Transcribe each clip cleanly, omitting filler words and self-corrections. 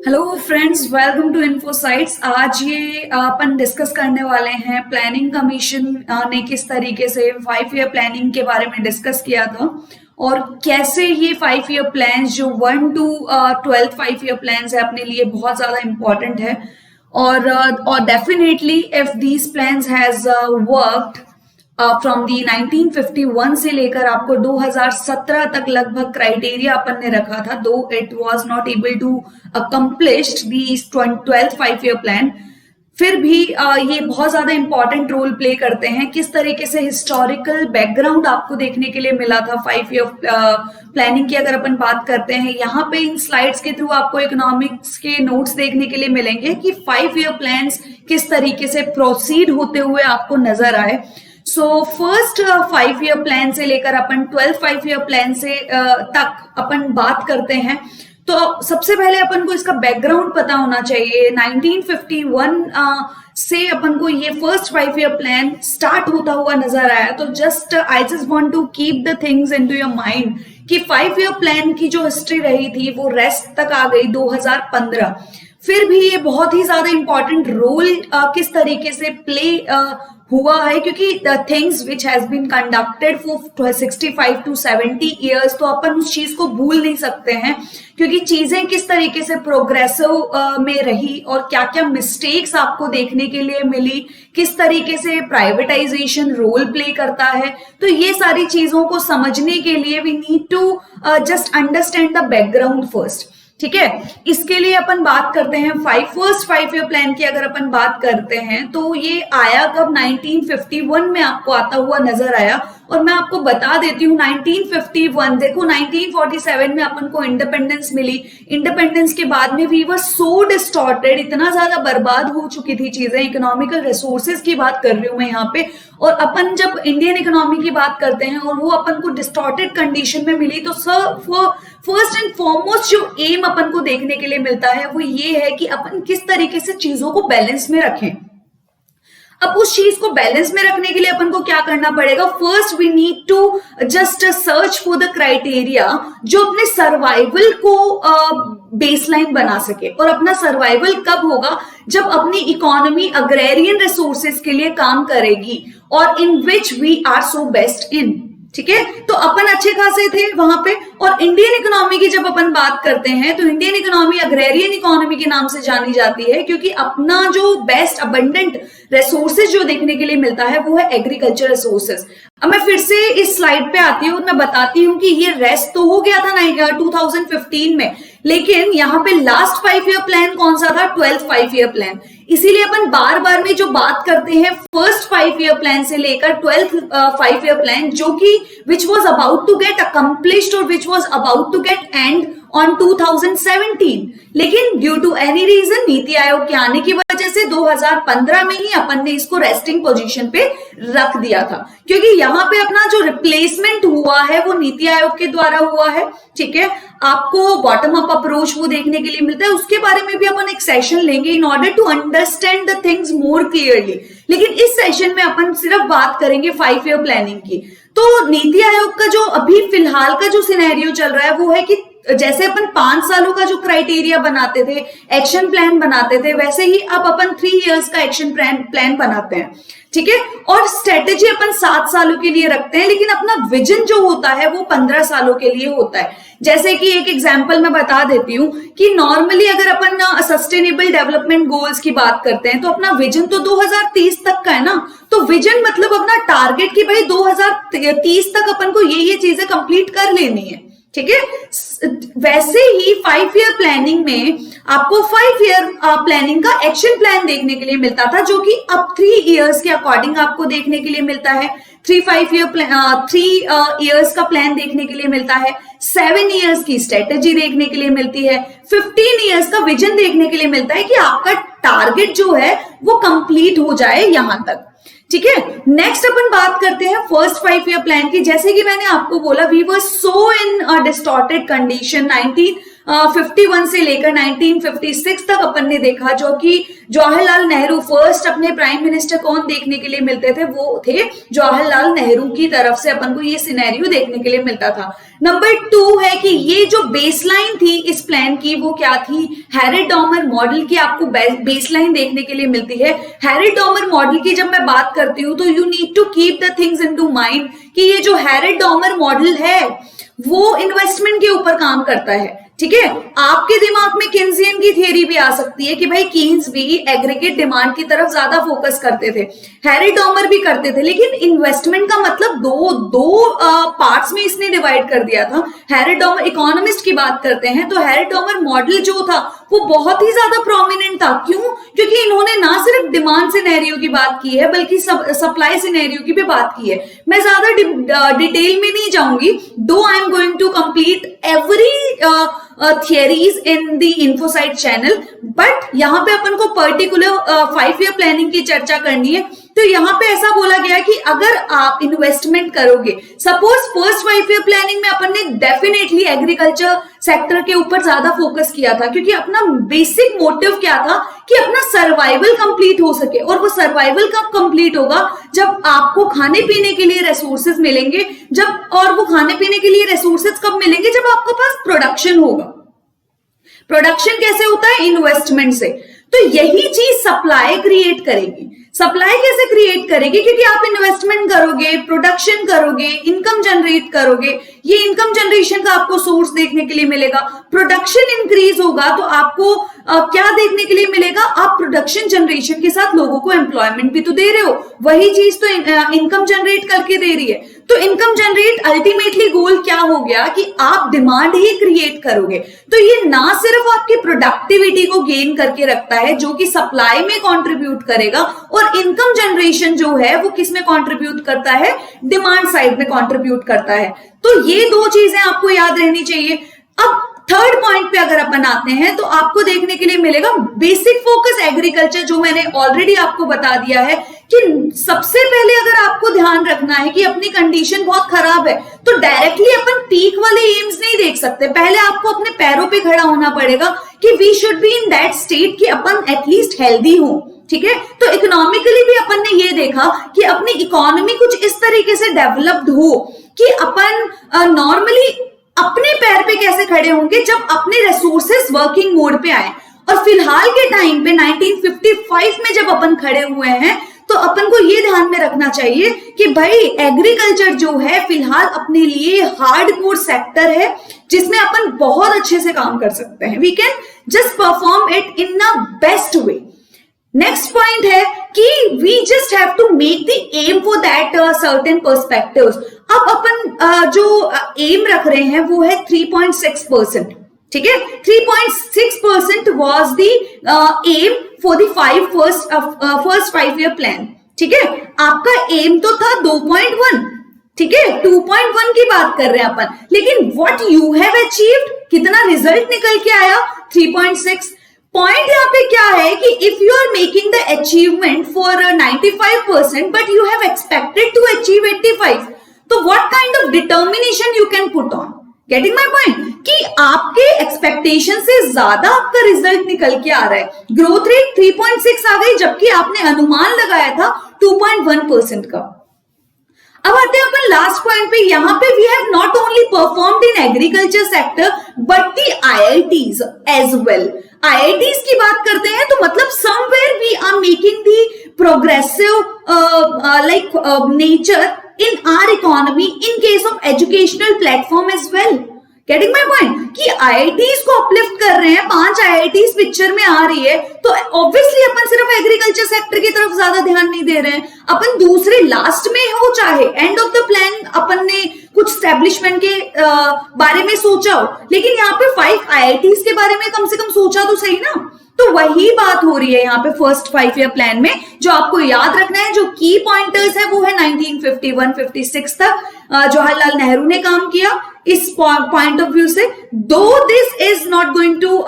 Hello friends, welcome to Infosites. आज ये अपन discuss करने वाले हैं प्लानिंग कमीशन ने किस तरीके से 5 ईयर प्लानिंग के बारे में डिस्कस किया था और कैसे ये 5 ईयर प्लान्स जो 1 to 12 5 ईयर प्लान्स है अपने लिए बहुत ज्यादा इंपॉर्टेंट है। और definitely if these plans has worked from the 1951 से लेकर आपको 2017 तक लगभग क्राइटेरिया अपन ने रखा था, though it was not able to accomplished the 12th 5 year plan, फिर भी ये बहुत ज्यादा इंपॉर्टेंट रोल प्ले करते हैं। किस तरीके से हिस्टोरिकल बैकग्राउंड आपको देखने के लिए मिला था 5 ईयर प्लानिंग की अगर अपन बात करते हैं, यहाँ पे इन स्लाइड्स के थ्रू आपको इकोनॉमिक्स के नोट्स देखने के लिए मिलेंगे कि 5 ईयर प्लान्स किस तरीके से प्रोसीड होते हुए आपको नजर आए। सो फर्स्ट 5 ईयर प्लान से लेकर अपन 12th 5 ईयर प्लान से तक अपन बात करते हैं, तो सबसे पहले अपन को इसका बैकग्राउंड पता होना चाहिए। 1951 से अपन को ये फर्स्ट 5 ईयर प्लान स्टार्ट होता हुआ नजर आया। तो I just want to keep the things into your mind कि 5 ईयर प्लान की जो हिस्ट्री रही थी वो रेस्ट तक आ गई 2015। फिर भी ये बहुत ही ज्यादा इंपॉर्टेंट रोल किस तरीके से प्ले हुआ है, क्योंकि the things which has been conducted for 65 to 70 years, तो अपन उस चीज को भूल नहीं सकते हैं क्योंकि चीजें किस तरीके से प्रोग्रेसिव में रही और क्या क्या मिस्टेक्स आपको देखने के लिए मिली, किस तरीके से प्राइवेटाइजेशन रोल प्ले करता है। तो ये सारी चीजों को समझने के लिए we need to just understand the background first. ठीक है, इसके लिए अपन बात करते हैं फर्स्ट 5 ईयर प्लान की अगर अपन बात करते हैं तो ये आया कब, 1951 में आपको आता हुआ नजर आया। और मैं आपको बता देती हूँ 1951, देखो 1947 में अपन को इंडिपेंडेंस मिली। इंडिपेंडेंस के बाद में वी वर सो डिस्टॉर्टेड, इतना ज्यादा बर्बाद हो चुकी थी चीजें। इकोनॉमिकल रिसोर्सेज की बात कर रही हूं मैं यहाँ पे, और अपन जब इंडियन इकोनॉमी की बात करते हैं और वो अपन को डिस्टॉर्टेड कंडीशन में मिली, तो फर्स्ट एंड फॉरमोस्ट जो एम अपन को देखने के लिए मिलता है वो ये है कि अपन किस तरीके से चीजों को बैलेंस में रखें। अब उस चीज को बैलेंस में रखने के लिए अपन को क्या करना पड़ेगा, first we need to just search for the criteria जो अपने सर्वाइवल को बेसलाइन बना सके। और अपना सर्वाइवल कब होगा, जब अपनी इकोनॉमी अग्रेरियन रिसोर्सेज के लिए काम करेगी और in which we are so best in. ठीक है, तो अपन अच्छे खासे थे वहां पे। और इंडियन इकोनॉमी की जब अपन बात करते हैं तो इंडियन इकोनॉमी अग्रेरियन इकोनॉमी के नाम से जानी जाती है, क्योंकि अपना जो बेस्ट अबंडेंट रिसोर्सेज जो देखने के लिए मिलता है वो है एग्रीकल्चर रिसोर्सेज। अब मैं फिर से इस स्लाइड पे आती हूँ, मैं बताती हूँ कि ये रेस्ट तो हो गया था 2015 में, लेकिन यहाँ पे लास्ट 5 ईयर प्लान कौन सा था, 12th 5 ईयर प्लान। इसीलिए अपन बार बार में जो बात करते हैं फर्स्ट 5 ईयर प्लान से लेकर 12th 5 ईयर प्लान, जो कि which was about to get accomplished और which was about to get end on 2017, लेकिन due to any reason NITI Aayog के आने की वजह से 2015 में ही अपन ने इसको रेस्टिंग पोजीशन पे रख दिया था, क्योंकि यहाँ पे अपना जो रिप्लेसमेंट हुआ है वो नीति आयोग के द्वारा हुआ है। ठीक है, आपको बॉटम अप अप्रोच वो देखने के लिए मिलता है, उसके बारे में भी अपन एक सेशन लेंगे in order to understand the things more clearly. लेकिन इस सेशन में अपन सिर्फ बात करेंगे 5 ईयर प्लानिंग की। तो नीति आयोग का जो अभी फिलहाल का जो सिनेरियो चल रहा है वो है कि जैसे अपन 5 सालों का जो क्राइटेरिया बनाते थे, एक्शन प्लान बनाते थे, वैसे ही अब अपन 3 इयर्स का एक्शन प्लान बनाते हैं। ठीक है, और स्ट्रेटेजी अपन 7 सालों के लिए रखते हैं, लेकिन अपना विजन जो होता है वो 15 सालों के लिए होता है। जैसे कि एक एग्जांपल मैं बता देती हूँ कि नॉर्मली अगर अपन सस्टेनेबल डेवलपमेंट गोल्स की बात करते हैं तो अपना विजन तो 2030 तक का है ना। तो विजन मतलब अपना टारगेट कि भाई 2030 तक अपन को ये चीजें कंप्लीट कर लेनी है। ठीक है, वैसे ही 5 ईयर प्लानिंग में आपको 5 ईयर प्लानिंग का एक्शन प्लान देखने के लिए मिलता था, जो कि अब 3 इयर्स के अकॉर्डिंग आपको देखने के लिए मिलता है। 3 इयर्स का प्लान देखने के लिए मिलता है, 7 इयर्स की स्ट्रेटेजी देखने के लिए मिलती है, 15 इयर्स का विजन देखने के लिए मिलता है कि आपका टारगेट जो है वो कंप्लीट हो जाए यहां तक। ठीक है, नेक्स्ट अपन बात करते हैं फर्स्ट 5 ईयर प्लान की। जैसे कि मैंने आपको बोला we were so in distorted condition 1951 से लेकर 1956 तक अपन ने देखा, जो कि जवाहरलाल नेहरू फर्स्ट अपने प्राइम मिनिस्टर कौन देखने के लिए मिलते थे, वो थे जवाहरलाल नेहरू की तरफ से अपन को ये सिनेरियो देखने के लिए मिलता था। नंबर 2 है कि ये जो बेसलाइन थी इस प्लान की वो क्या थी, हैरिट-डॉमर मॉडल की आपको बेसलाइन देखने के लिए मिलती है। हैरिट-डॉमर मॉडल की जब मैं बात करती हूँ तो you need to keep the things into mind कि ये जो हैरिट-डॉमर मॉडल है वो इन्वेस्टमेंट के ऊपर काम करता है, ठीक है। आपके दिमाग में केन्जियन की थियरी भी आ सकती है कि भाई कीन्स भी एग्रीगेट डिमांड की तरफ ज्यादा फोकस करते थे, हैरिट-डॉमर भी करते थे, लेकिन इन्वेस्टमेंट का मतलब दो पार्ट्स में इसने डिवाइड कर दिया था। हैरिट-डॉमर इकोनॉमिस्ट की बात करते हैं तो हैरिट-डॉमर मॉडल जो था वो बहुत ही ज्यादा प्रोमिनेंट था। क्यों? क्योंकि इन्होंने ना सिर्फ डिमांड सिनेरियो की बात की है बल्कि सप्लाई सिनेरियो की भी बात की है। मैं ज्यादा डिटेल में नहीं जाऊंगी, though I am going to complete every theories in the Infosite channel, but यहाँ पे अपन को पर्टिकुलर 5 ईयर प्लानिंग की चर्चा करनी है। तो यहाँ पे ऐसा बोला गया कि अगर आप इन्वेस्टमेंट करोगे, सपोज फर्स्ट 5 ईयर प्लानिंग में अपन ने डेफिनेटली एग्रीकल्चर सेक्टर के ऊपर ज्यादा फोकस किया था, क्योंकि अपना बेसिक मोटिव क्या था कि अपना सर्वाइवल कंप्लीट हो सके, और वो सर्वाइवल कब कंप्लीट होगा, जब आपको खाने पीने के लिए रिसोर्सेज मिलेंगे, और वो खाने पीने के लिए रिसोर्सेज कब मिलेंगे, जब आपके पास प्रोडक्शन होगा। प्रोडक्शन कैसे होता है? इन्वेस्टमेंट से। तो यही चीज सप्लाई क्रिएट करेगी। सप्लाई कैसे क्रिएट करेगी? क्योंकि आप इन्वेस्टमेंट करोगे, प्रोडक्शन करोगे, इनकम जनरेट करोगे, ये इनकम जनरेशन का आपको सोर्स देखने के लिए मिलेगा। प्रोडक्शन इंक्रीज होगा तो आपको क्या देखने के लिए मिलेगा? आप प्रोडक्शन जनरेशन के साथ लोगों को एम्प्लॉयमेंट भी तो दे रहे हो, वही चीज तो इनकम जनरेट करके दे रही है। तो इनकम जनरेट अल्टीमेटली गोल क्या हो गया कि आप डिमांड ही क्रिएट करोगे। तो ये ना सिर्फ आपकी प्रोडक्टिविटी को गेन करके रखता है जो कि सप्लाई में कंट्रीब्यूट करेगा, और इनकम जनरेशन जो है वो किस में कंट्रीब्यूट करता है? डिमांड साइड में कंट्रीब्यूट करता है। तो ये दो चीजें आपको याद रहनी चाहिए। अब थर्ड पॉइंट पे अगर अपन आते हैं तो आपको देखने के लिए मिलेगा बेसिक फोकस एग्रीकल्चर, जो मैंने ऑलरेडी आपको बता दिया है कि सबसे पहले अगर आपको ध्यान रखना है कि अपनी कंडीशन बहुत खराब है तो डायरेक्टली अपन पीक वाले एम्स नहीं देख सकते। पहले आपको अपने पैरों पे खड़ा होना पड़ेगा कि we should be in that state कि अपन एटलीस्ट हेल्दी हो, ठीक है। तो इकोनॉमिकली भी अपन ने ये देखा कि अपनी इकोनॉमी कुछ इस तरीके से डेवलप्ड हो कि अपन नॉर्मली अपने पैर पे कैसे खड़े होंगे जब अपने रिसोर्सेस वर्किंग मोड पे आए। और फिलहाल के टाइम पे 1955 में जब अपन खड़े हुए हैं तो अपन को ये ध्यान में रखना चाहिए कि भाई एग्रीकल्चर जो है फिलहाल अपने लिए हार्डकोर सेक्टर है जिसमें अपन बहुत अच्छे से काम कर सकते हैं। We can just perform it in a best way. Next point है कि we just have to make the aim for that certain perspectives. अब अपन जो एम रख रहे हैं वो है 3.6%, ठीक है। 3.6% was the aim for the first 5 year plan, ठीक है। आपका एम तो था 2.1, ठीक है, 2.1 की बात कर रहे हैं अपन, लेकिन व्हाट यू हैव अचीव्ड, कितना रिजल्ट निकल के आया? 3.6। पॉइंट यहाँ पे क्या है कि if you are making the achievement for 95% but you have expected to achieve 85, तो what kind of determination you can put on? Getting my point कि आपके एक्सपेक्टेशन से ज्यादा आपका रिजल्ट निकल के आ रहा है। ग्रोथ रेट 3.6 आ गई जबकि आपने अनुमान लगाया था 2.1% का। अब आते हैं अपन लास्ट पॉइंट पे। यहाँ पे we have not only performed in agriculture sector but the IITs as well. IITs की बात करते हैं तो मतलब somewhere we are making the progressive like nature in our economy in case of educational platform as well. Getting my point कि IITs को uplift कर रहे हैं, 5 IITs पिक्चर में आ रही है तो ऑब्वियसली अपन सिर्फ एग्रीकल्चर सेक्टर की तरफ ज्यादा ध्यान नहीं दे रहे हैं। अपन दूसरे लास्ट में हो चाहे एंड ऑफ द प्लान अपन ने कुछ स्टैब्लिशमेंट के बारे में सोचा हो, लेकिन यहाँ पे 5 IITs के बारे में कम से कम सोचा तो सही ना। तो वही बात हो रही है यहाँ पे फर्स्ट 5 ईयर प्लान में। जो आपको याद रखना है, जो की पॉइंटर्स है वो है 1951-56 तक जवाहरलाल नेहरू ने काम किया इस पॉइंट ऑफ व्यू से। Though this is not going to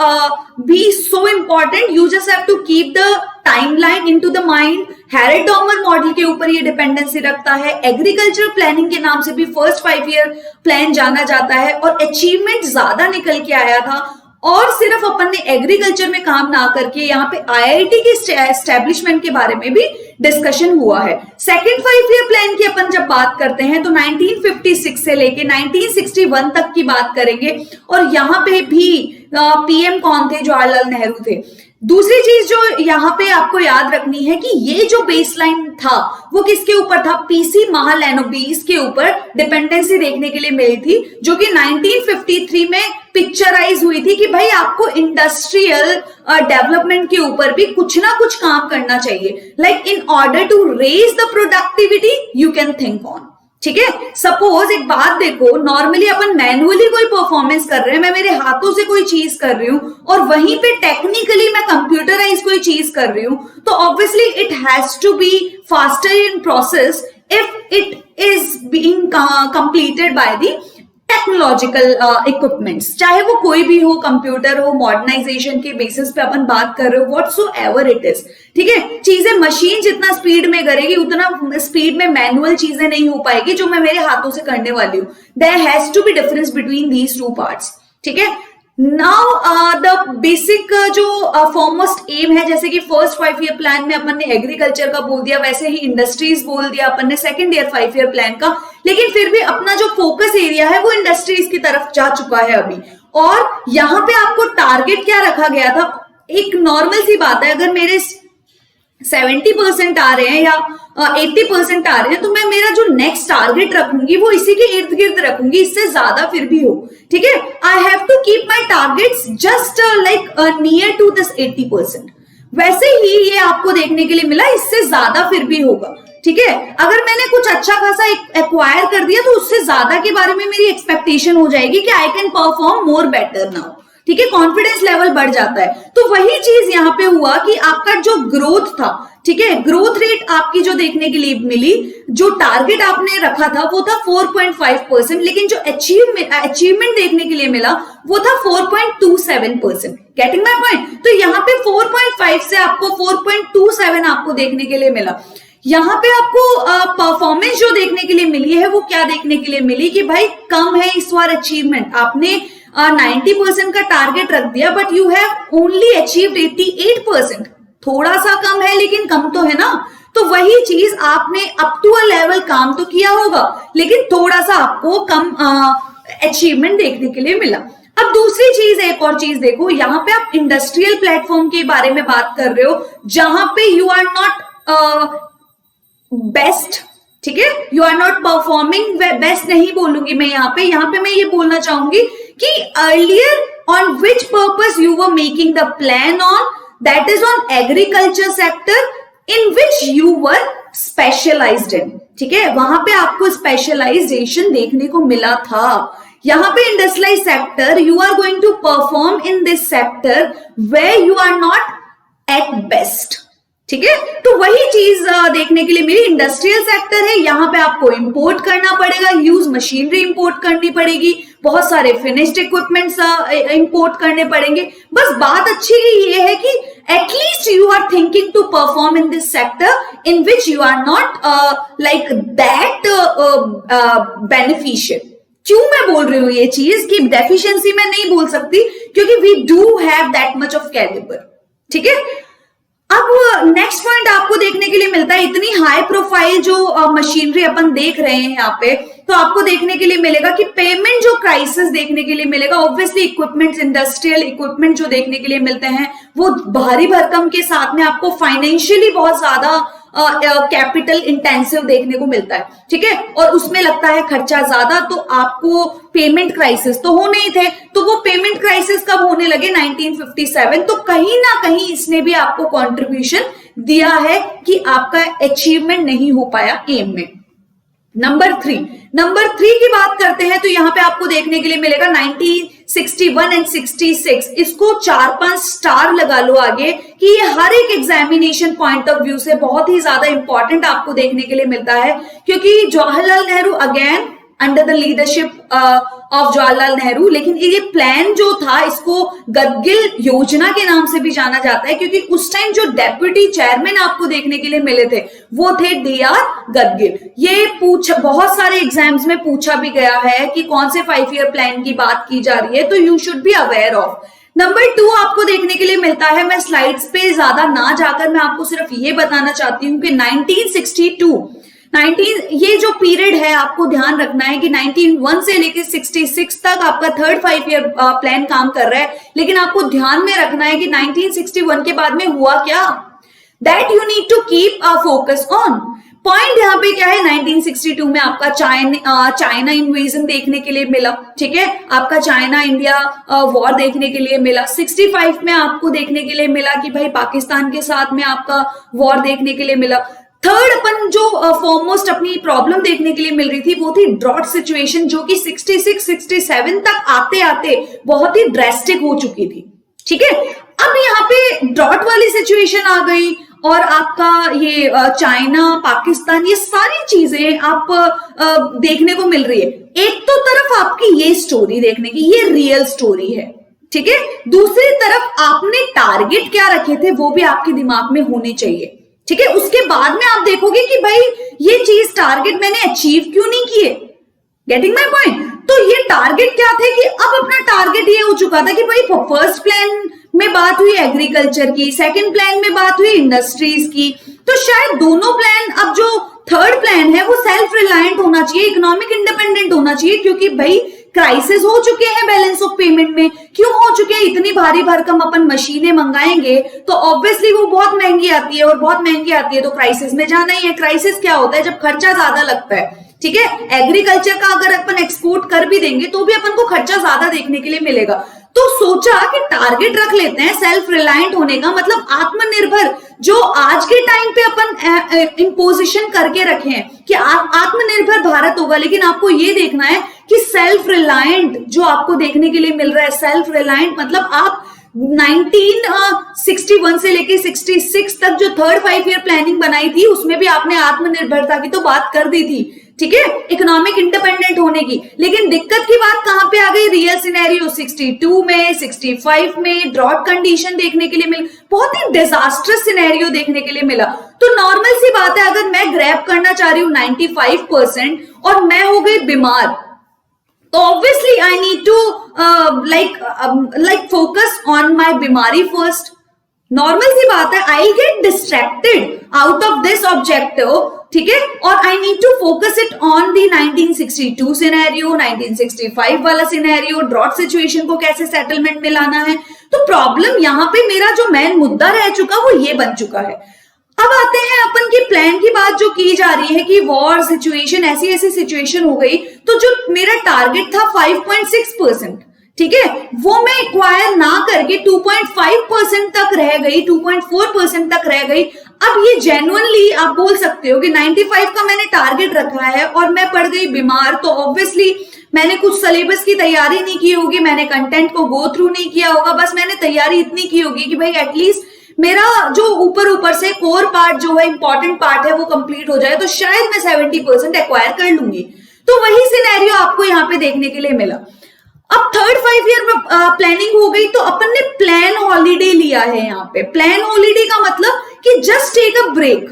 be so important, you just have to keep the timeline into the mind. Harrod Domar model के ऊपर ये डिपेंडेंसी रखता है। एग्रीकल्चर प्लानिंग के नाम से भी फर्स्ट 5 ईयर प्लान जाना जाता है और अचीवमेंट ज्यादा निकल के आया था। और सिर्फ अपन ने एग्रीकल्चर में काम ना करके यहाँ पे आईआईटी के एस्टेब्लिशमेंट के बारे में भी डिस्कशन हुआ है। सेकेंड 5 ईयर प्लान की अपन जब बात करते हैं तो 1956 से लेके 1961 तक की बात करेंगे, और यहाँ पे भी पीएम कौन थे? जवाहरलाल नेहरू थे। दूसरी चीज जो यहाँ पे आपको याद रखनी है कि ये जो बेसलाइन था वो किसके ऊपर था? पीसी महालैनोबिस के ऊपर डिपेंडेंसी देखने के लिए मिली थी, जो कि 1953 में पिक्चराइज हुई थी कि भाई आपको इंडस्ट्रियल डेवलपमेंट के ऊपर भी कुछ ना कुछ काम करना चाहिए। Like in order to raise the productivity you can think on. ठीक है, सपोज एक बात देखो, नॉर्मली अपन मैनुअली कोई परफॉर्मेंस कर रहे हैं, मैं मेरे हाथों से कोई चीज कर रही हूं, और वहीं पे टेक्निकली मैं कंप्यूटराइज कोई चीज कर रही हूं, तो obviously it has to be faster in process if it is being completed by the technological equipments, चाहे वो कोई भी हो, कंप्यूटर हो, मॉडर्नाइजेशन के बेसिस पे अपन बात कर रहे हो, व्हाटसोएवर इट इज। ठीक है, चीजें मशीन जितना स्पीड में करेगी उतना स्पीड में मैनुअल चीजें नहीं हो पाएगी जो मैं मेरे हाथों से करने वाली हूं। There has to be difference between these two parts. ठीक है, नाउ द बेसिक जो फॉरमोस्ट एम है, जैसे कि फर्स्ट 5 ईयर प्लान में अपन ने एग्रीकल्चर का बोल दिया, वैसे ही इंडस्ट्रीज बोल दिया अपन ने सेकेंड ईयर 5 ईयर प्लान का, लेकिन फिर भी अपना जो फोकस एरिया है वो इंडस्ट्रीज की तरफ जा चुका है अभी। और यहाँ पे आपको टारगेट क्या रखा गया था? एक नॉर्मल सी बात है, अगर मेरे 70% आ रहे हैं या 80% आ रहे हैं, तो मैं मेरा जो नेक्स्ट टारगेट रखूंगी वो इसी के इर्द गिर्द रखूंगी, इससे ज्यादा फिर भी हो। ठीक है, I have to keep my targets just like near to this 80%। वैसे ही ये आपको देखने के लिए मिला, इससे ज्यादा फिर भी होगा। ठीक है, अगर मैंने कुछ अच्छा खासा एक्वायर कर दिया तो उससे ज्यादा के बारे में मेरी एक्सपेक्टेशन हो जाएगी कि I can perform more better now. ठीक है, कॉन्फिडेंस लेवल बढ़ जाता है। तो वही चीज यहाँ पे हुआ कि आपका जो ग्रोथ था, ठीक है, ग्रोथ रेट आपकी जो देखने के लिए मिली, जो टारगेट आपने रखा था वो था 4.5%, लेकिन जो अचीवमेंट देखने के लिए मिला वो था 4.27%। Getting my point? तो यहाँ पे 4.5 से आपको 4.27 आपको देखने के लिए मिला। यहाँ पे आपको परफॉर्मेंस जो देखने के लिए मिली है वो क्या देखने के लिए मिली कि भाई कम है इस बार अचीवमेंट। आपने 90% का टारगेट रख दिया, but you have only achieved 88%। थोड़ा सा कम है लेकिन कम तो है ना। तो वही चीज आपने अप टू अ लेवल काम तो किया होगा, लेकिन थोड़ा सा आपको कम अचीवमेंट देखने के लिए मिला। अब दूसरी चीज, एक और चीज देखो, यहाँ पे आप इंडस्ट्रियल प्लेटफॉर्म के बारे में बात कर रहे हो, जहां पे यू आर नॉट बेस्ट। ठीक है, you are not performing best नहीं बोलूंगी मैं यहाँ पे मैं ये बोलना चाहूंगी कि earlier on which purpose you were making the plan on, that is on agriculture sector in which you were specialized in. ठीक है, वहां पे आपको स्पेशलाइजेशन देखने को मिला था। यहाँ पे industrialise sector, you are going to perform in this sector where you are not at best. ठीक है, तो वही चीज देखने के लिए मिली। इंडस्ट्रियल सेक्टर है, यहाँ पे आपको इंपोर्ट करना पड़ेगा, यूज मशीनरी इंपोर्ट करनी पड़ेगी, बहुत सारे फिनिश्ड इक्विपमेंट्स इंपोर्ट करने पड़ेंगे। बस बात अच्छी ये है कि at least you are thinking to perform in this sector in which you are not like that beneficial. क्यों मैं बोल रही हूँ ये चीज कि डेफिशिएंसी में नहीं बोल सकती, क्योंकि we do have that much of calibre. ठीक है, अब नेक्स्ट पॉइंट आपको देखने के लिए मिलता है, इतनी हाई प्रोफाइल जो मशीनरी अपन देख रहे हैं यहाँ पे, तो आपको देखने के लिए मिलेगा कि पेमेंट जो क्राइसिस देखने के लिए मिलेगा। ऑब्वियसली इक्विपमेंट्स, इंडस्ट्रियल इक्विपमेंट जो देखने के लिए मिलते हैं वो भारी भरकम के साथ में आपको फाइनेंशियली बहुत ज्यादा कैपिटल इंटेंसिव देखने को मिलता है। ठीक है, और उसमें लगता है खर्चा ज्यादा, तो आपको पेमेंट क्राइसिस तो होने ही थे। तो वो पेमेंट क्राइसिस कब होने लगे? 1957। तो कहीं ना कहीं इसने भी आपको कंट्रीब्यूशन दिया है कि आपका अचीवमेंट नहीं हो पाया एम में। नंबर थ्री की बात करते हैं, तो यहाँ पे आपको देखने के लिए मिलेगा 1961 एंड 66। इसको 4-5 स्टार लगा लो आगे कि ये हर एक एग्जामिनेशन पॉइंट ऑफ व्यू से बहुत ही ज्यादा इंपॉर्टेंट आपको देखने के लिए मिलता है, क्योंकि Jawaharlal Nehru again under the leadership of Jawaharlal Nehru, लेकिन ये प्लान जो था इसको गदगिल योजना के नाम से भी जाना जाता है, क्योंकि उस टाइम जो डेप्यूटी चेयरमैन आपको देखने के लिए मिले थे वो थे D.R. गदगिल। ये बहुत सारे एग्जाम्स में पूछा भी गया है कि कौन से 5 ईयर प्लान की बात की जा रही है, तो you should be aware of. Number 2 आपको देखने के लिए मिलता है, मैं स्लाइड्स पे ज्यादा ना जाकर मैं आपको सिर्फ ये बताना चाहती हूँ कि 19 ये जो पीरियड है आपको ध्यान रखना है कि 1901 से लेकर 66 तक आपका थर्ड 5 ईयर प्लान काम कर रहा है, लेकिन आपको ध्यान में रखना है कि 1961 के बाद में हुआ क्या, that you need to keep a focus on. Point यहाँ पे क्या है, 1962 में आपका चाइना इन्वेजन देखने के लिए मिला, ठीक है, आपका चाइना इंडिया वॉर देखने के लिए मिला। 65 में आपको देखने के लिए मिला कि भाई पाकिस्तान के साथ में आपका वॉर देखने के लिए मिला। थर्ड अपन जो फॉरमोस्ट अपनी प्रॉब्लम देखने के लिए मिल रही थी वो थी ड्रॉट सिचुएशन, जो कि 66-67 तक आते आते बहुत ही ड्रेस्टिक हो चुकी थी, ठीक है। अब यहाँ पे ड्रॉट वाली सिचुएशन आ गई और आपका ये चाइना पाकिस्तान ये सारी चीजें आप देखने को मिल रही है। एक तो तरफ आपकी ये स्टोरी देखने की, ये रियल स्टोरी है, ठीक है। दूसरी तरफ आपने टारगेट क्या रखे थे वो भी आपके दिमाग में होने चाहिए, ठीक है। उसके बाद में आप देखोगे कि भाई ये चीज टारगेट मैंने अचीव क्यों नहीं किए, गेटिंग माय पॉइंट। तो ये टारगेट क्या थे कि अब अपना टारगेट ये हो चुका था कि भाई फर्स्ट प्लान में बात हुई एग्रीकल्चर की, सेकंड प्लान में बात हुई इंडस्ट्रीज की, तो शायद दोनों प्लान, अब जो थर्ड प्लान है वो सेल्फ रिलायंट होना चाहिए, इकोनॉमिक इंडिपेंडेंट होना चाहिए, क्योंकि भाई क्राइसिस हो चुके हैं बैलेंस ऑफ पेमेंट में। क्यों हो चुके हैं, इतनी भारी भरकम अपन मशीनें मंगाएंगे तो ऑब्वियसली वो बहुत महंगी आती है, और बहुत महंगी आती है तो क्राइसिस में जाना ही है। क्राइसिस क्या होता है, जब खर्चा ज्यादा लगता है, ठीक है। एग्रीकल्चर का अगर अपन एक्सपोर्ट कर भी देंगे तो भी अपन को खर्चा ज्यादा देखने के लिए मिलेगा। तो सोचा कि टारगेट रख लेते हैं सेल्फ रिलायंट होने का, मतलब आत्मनिर्भर, जो आज के टाइम पे अपन इंपोजिशन करके रखे हैं कि आत्मनिर्भर भारत होगा, लेकिन आपको ये देखना है कि सेल्फ रिलायंट जो आपको देखने के लिए मिल रहा है, सेल्फ रिलायंट मतलब आप 1961 से लेके 66 तक जो थर्ड 5 ईयर प्लानिंग बनाई थी उसमें भी आपने आत्मनिर्भरता की तो बात कर दी थी, ठीक है, इकोनॉमिक इंडिपेंडेंट होने की। लेकिन दिक्कत की बात कहां पे आ गई, रियल सिनेरियो 62 में, 65 में ड्रॉट कंडीशन देखने के लिए मिल, बहुत ही डिजास्टरस सिनेरियो देखने के लिए मिला। तो नॉर्मल सी बात है, अगर मैं ग्रैब करना चाह रही हूं 95% और मैं हो गई बीमार, तो obviously I need to like focus on my बीमारी फर्स्ट। नॉर्मल सी बात है, I get distracted out of this objective, ठीक है, और I need to focus it on the 1962 scenario, 1965 वाला सिनेरियो, ड्रॉट सिचुएशन को कैसे सेटलमेंट में लाना है। तो प्रॉब्लम यहाँ पे मेरा जो मेन मुद्दा रह चुका वो ये बन चुका है। अब आते हैं अपन की प्लान की बात जो की जा रही है कि वॉर सिचुएशन, ऐसी ऐसी सिचुएशन हो गई, तो जो मेरा टारगेट था 5.6%, ठीक है, वो मैं एक्वायर ना करके 2.5% तक रह गई, 2.4% तक रह गई। अब ये जेन्युइनली आप बोल सकते हो कि 95 का मैंने टारगेट रखा है और मैं पड़ गई बीमार, तो ऑब्वियसली मैंने कुछ सिलेबस की तैयारी नहीं की होगी, मैंने कंटेंट को गो थ्रू नहीं किया होगा, बस मैंने तैयारी इतनी की होगी कि भाई एटलीस्ट मेरा जो ऊपर से कोर पार्ट जो है, इंपॉर्टेंट पार्ट है, वो कंप्लीट हो जाए, तो शायद मैं 70% एक्वायर कर लूंगी। तो वही सिनेरियो आपको यहाँ पे देखने के लिए मिला। अब थर्ड 5 ईयर में प्लानिंग हो गई, तो अपन ने प्लान हॉलीडे लिया है। यहाँ पे प्लान हॉलीडे का मतलब कि जस्ट टेक अ ब्रेक।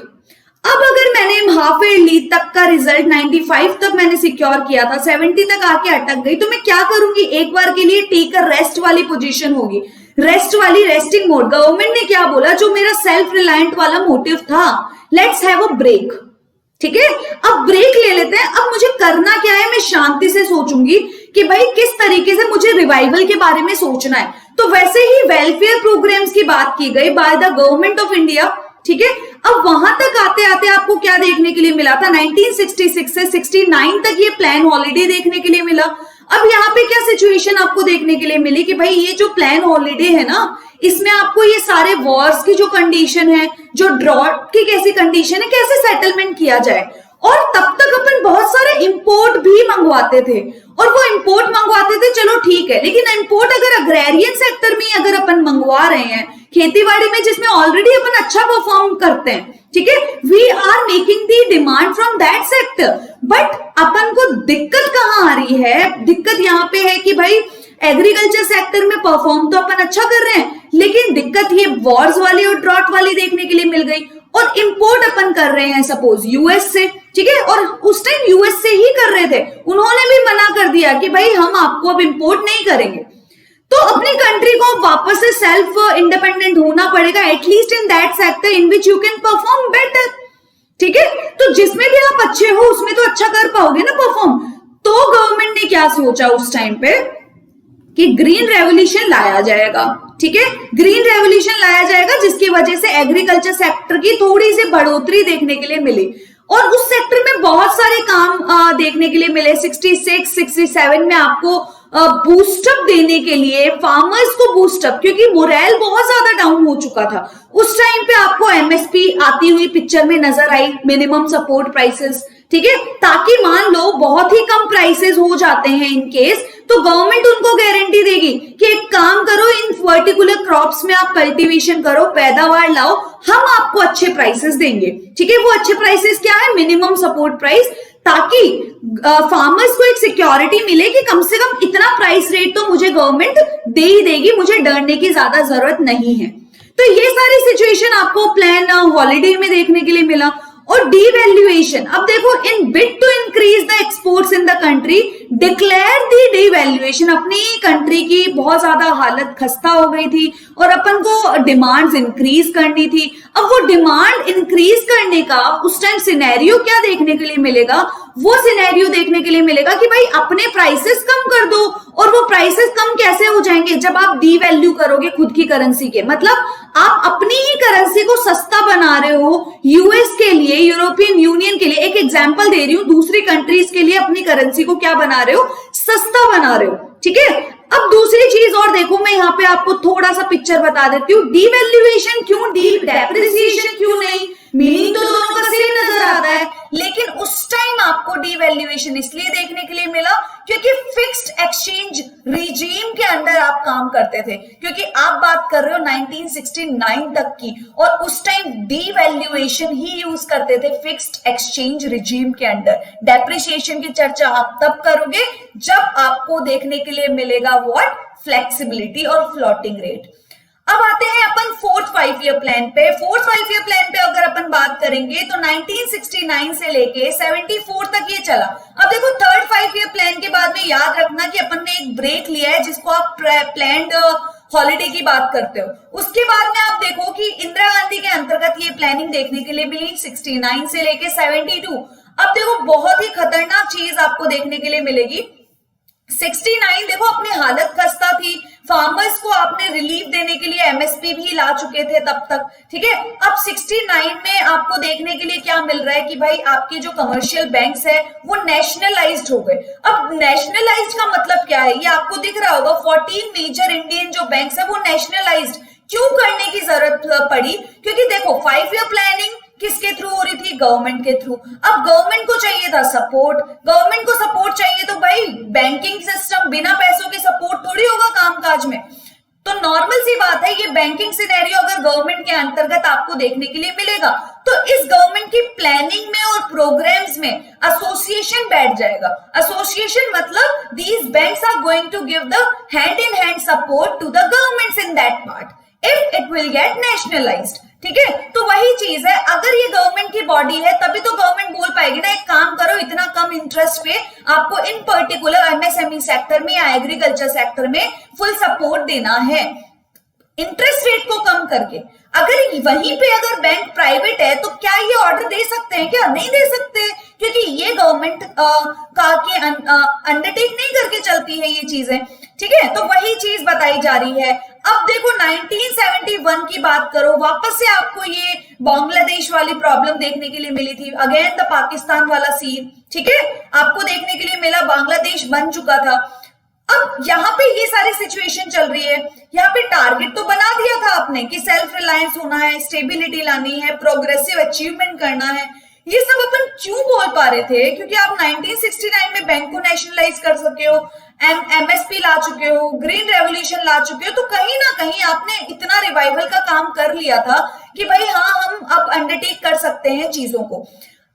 अब अगर मैंने हाफ ईयरली तक का रिजल्ट 95 तक मैंने सिक्योर किया था, 70 तक आके अटक गई, तो मैं क्या करूंगी, एक बार के लिए टेक अ रेस्ट वाली पोजीशन होगी, रेस्ट वाली, रेस्टिंग मोड। गवर्नमेंट ने क्या बोला, जो मेरा सेल्फ रिलायंट वाला मोटिव था, लेट्स हैव अ ब्रेक, ठीक है, अब ब्रेक ले लेते हैं। अब मुझे करना क्या है, मैं शांति से सोचूंगी कि भाई किस तरीके से मुझे रिवाइवल के बारे में सोचना है। तो वैसे ही वेलफेयर प्रोग्राम्स की बात की गई by the government of India, ठीक है। अब वहां तक आते आते आपको क्या देखने के लिए मिला था, 1966 से 69 तक ये प्लान हॉलीडे देखने के लिए मिला। अब यहाँ पे क्या सिचुएशन आपको देखने के लिए मिली कि भाई ये जो प्लान हॉलीडे है ना, इसमें आपको ये सारे वॉर्स की जो कंडीशन है, जो ड्रॉट की कैसी कंडीशन है, कैसे सेटलमेंट किया जाए। और तब तक अपन बहुत सारे इंपोर्ट भी मंगवाते थे, और वो इंपोर्ट मंगवाते थे, चलो ठीक है, लेकिन इंपोर्ट अगर अग्रेरियन सेक्टर में अगर अपन मंगवा रहे हैं, खेतीबाड़ी में जिसमें ऑलरेडी अपन अच्छा परफॉर्म करते हैं, ठीक है, we are making the demand from that sector, but अपन को दिक्कत कहां आ रही है, दिक्कत यहाँ पे है कि भाई एग्रीकल्चर सेक्टर में परफॉर्म तो अपन अच्छा कर रहे हैं, लेकिन दिक्कत ये वॉर्स वाली और ड्रॉट वाली देखने के लिए मिल गई। और इंपोर्ट अपन कर रहे हैं सपोज यूएस से, ठीक है, और उस टाइम यूएस से ही कर रहे थे, उन्होंने भी मना कर दिया कि भाई हम आपको अब इंपोर्ट नहीं करेंगे। तो अपनी कंट्री को वापस से सेल्फ इंडिपेंडेंट होना पड़ेगा, at least in that sector in which you can perform better. ठीक है, तो जिसमें भी आप अच्छे हो उसमें तो अच्छा कर पाओगे ना परफॉर्म। तो गवर्नमेंट ने क्या सोचा उस टाइम पे कि ग्रीन रेवोल्यूशन लाया जाएगा। ठीक है, ग्रीन रेवोल्यूशन लाया जाएगा जिसकी वजह से एग्रीकल्चर सेक्टर की थोड़ी सी बढ़ोतरी देखने के लिए मिली, और उस सेक्टर में बहुत सारे काम देखने के लिए मिले। 66, 67 में आपको बूस्टअप देने के लिए फार्मर्स को बूस्टअप, क्योंकि मोरल बहुत ज्यादा डाउन हो चुका था उस टाइम पे। आपको एमएसपी आती हुई पिक्चर में नजर आई, मिनिमम सपोर्ट प्राइसेस। ठीक है, ताकि मान लो बहुत ही कम प्राइसेस हो जाते हैं इन केस, तो गवर्नमेंट उनको गारंटी देगी कि एक काम करो, इन पर्टिकुलर क्रॉप्स में आप कल्टीवेशन करो, पैदावार लाओ, हम आपको अच्छे प्राइसेस देंगे। ठीक है, वो अच्छे प्राइसेस क्या है? मिनिमम सपोर्ट प्राइस, ताकि फार्मर्स को एक सिक्योरिटी मिले कि कम से कम इतना प्राइस रेट तो मुझे गवर्नमेंट दे ही देगी, मुझे डरने की ज्यादा जरूरत नहीं है। तो ये सारी सिचुएशन आपको प्लान हॉलीडे में देखने के लिए मिला। और डीवैल्यूएशन, अब देखो, in bid to increase the exports in the country declare the devaluation. अपनी कंट्री की बहुत ज्यादा हालत खस्ता हो गई थी और अपन को डिमांड्स इंक्रीज करनी थी। अब वो डिमांड इंक्रीज करने का उस टाइम सिनेरियो क्या देखने के लिए मिलेगा? वो सिनेरियो देखने के लिए मिलेगा कि भाई अपने प्राइसेस कम कर दो। और वो प्राइसेस कम कैसे हो जाएंगे? जब आप डीवैल्यू करोगे खुद की करेंसी के, मतलब आप अपनी ही करेंसी को सस्ता बना रहे हो यूएस के लिए, यूरोपियन यूनियन के लिए। एक एग्जांपल दे रही हूं, दूसरी कंट्रीज के लिए अपनी करेंसी को क्या बना रहे हो? सस्ता बना रहे हो। ठीक है, अब दूसरी चीज और देखो, मैं यहाँ पे आपको थोड़ा सा पिक्चर बता देती हूँ। डीवैल्यूएशन क्यों, डेप्रिसिएशन क्यों नहीं? मीनिंग तो दोनों का सेम नजर आता है, लेकिन उस टाइम आपको डीवैल्यूएशन इसलिए देखने के लिए मिला क्योंकि फिक्स्ड एक्सचेंज रिजीम के अंदर आप काम करते थे। क्योंकि आप बात कर रहे हो 1969 तक की, और उस टाइम डीवैल्यूएशन ही यूज करते थे फिक्स्ड एक्सचेंज रिजीम के अंदर। डेप्रिसिएशन की चर्चा आप तब करोगे जब आपको देखने के लिए मिलेगा व्हाट? फ्लेक्सिबिलिटी और फ्लोटिंग रेट। अब आते हैं अपन फोर्थ 5 ईयर प्लान पे। फोर्थ 5 ईयर प्लान पे अगर अपन बात करेंगे तो 1969 से लेके 74 तक ये चला। अब देखो, थर्ड 5 ईयर प्लान के बाद में याद रखना कि अपन ने एक ब्रेक लिया है जिसको आप प्लान्ड हॉलिडे की बात करते हो। उसके बाद में आप देखो कि इंदिरा गांधी के अंतर्गत ये प्लानिंग देखने के लिए मिली 69 से लेके 72। अब देखो, बहुत ही खतरनाक चीज आपको देखने के लिए मिलेगी। 69 देखो, अपनी हालत खस्ता थी, फार्मर्स को आपने रिलीफ देने के लिए एमएसपी भी ला चुके थे तब तक। ठीक है, अब 69 में आपको देखने के लिए क्या मिल रहा है कि भाई आपके जो कमर्शियल बैंक्स है वो नेशनलाइज्ड हो गए। अब नेशनलाइज्ड का मतलब क्या है? ये आपको दिख रहा होगा, 14 मेजर इंडियन जो बैंक्स है वो नेशनलाइज्ड क्यों करने की जरूरत पड़ी? क्योंकि देखो, 5 ईयर प्लानिंग किसके थ्रू हो रही थी? गवर्नमेंट के थ्रू। अब गवर्नमेंट को चाहिए था सपोर्ट, गवर्नमेंट को सपोर्ट चाहिए तो भाई बैंकिंग सिस्टम बिना पैसों के सपोर्ट थोड़ी होगा कामकाज में। तो नॉर्मल सी बात है, ये बैंकिंग सिनेरियो अगर गवर्नमेंट के अंतर्गत आपको देखने के लिए मिलेगा तो इस गवर्नमेंट की प्लानिंग में और प्रोग्राम्स में एसोसिएशन बैठ जाएगा। एसोसिएशन मतलब these banks are going to give the hand in hand support to the governments in that part if it will get nationalised. ठीक है, तो वही चीज है, अगर ये गवर्नमेंट की बॉडी है तभी तो गवर्नमेंट बोल पाएगी ना, एक काम करो, इतना कम इंटरेस्ट पे आपको इन पर्टिकुलर एमएसएमई सेक्टर में या एग्रीकल्चर सेक्टर में फुल सपोर्ट देना है इंटरेस्ट रेट को कम करके। अगर वहीं पे अगर बैंक प्राइवेट है तो क्या ये ऑर्डर दे सकते हैं? क्या नहीं दे सकते, क्योंकि ये गवर्नमेंट का के अंडरटेक नहीं करके चलती है ये चीजें। ठीक है, तो वही चीज बताई जा रही है। अब देखो, 1971 की बात करो, वापस से आपको ये बांग्लादेश वाली प्रॉब्लम देखने के लिए मिली थी, अगेन द पाकिस्तान वाला सीन। ठीक है, आपको देखने के लिए मिला, बांग्लादेश बन चुका था। अब यहाँ पे ये सारी सिचुएशन चल रही है, यहाँ पे टारगेट तो बना दिया था आपने कि सेल्फ रिलायंस होना है, स्टेबिलिटी लानी है, प्रोग्रेसिव अचीवमेंट करना है। ये सब अपन क्यों बोल पा रहे थे? क्योंकि आप 1969 में बैंक को नेशनलाइज कर सके हो, एमएसपी ला चुके हो, ग्रीन रेवोल्यूशन ला चुके हो, तो कहीं ना कहीं आपने इतना रिवाइवल का काम कर लिया था कि भाई हाँ, हम अब अंडरटेक कर सकते हैं चीजों को।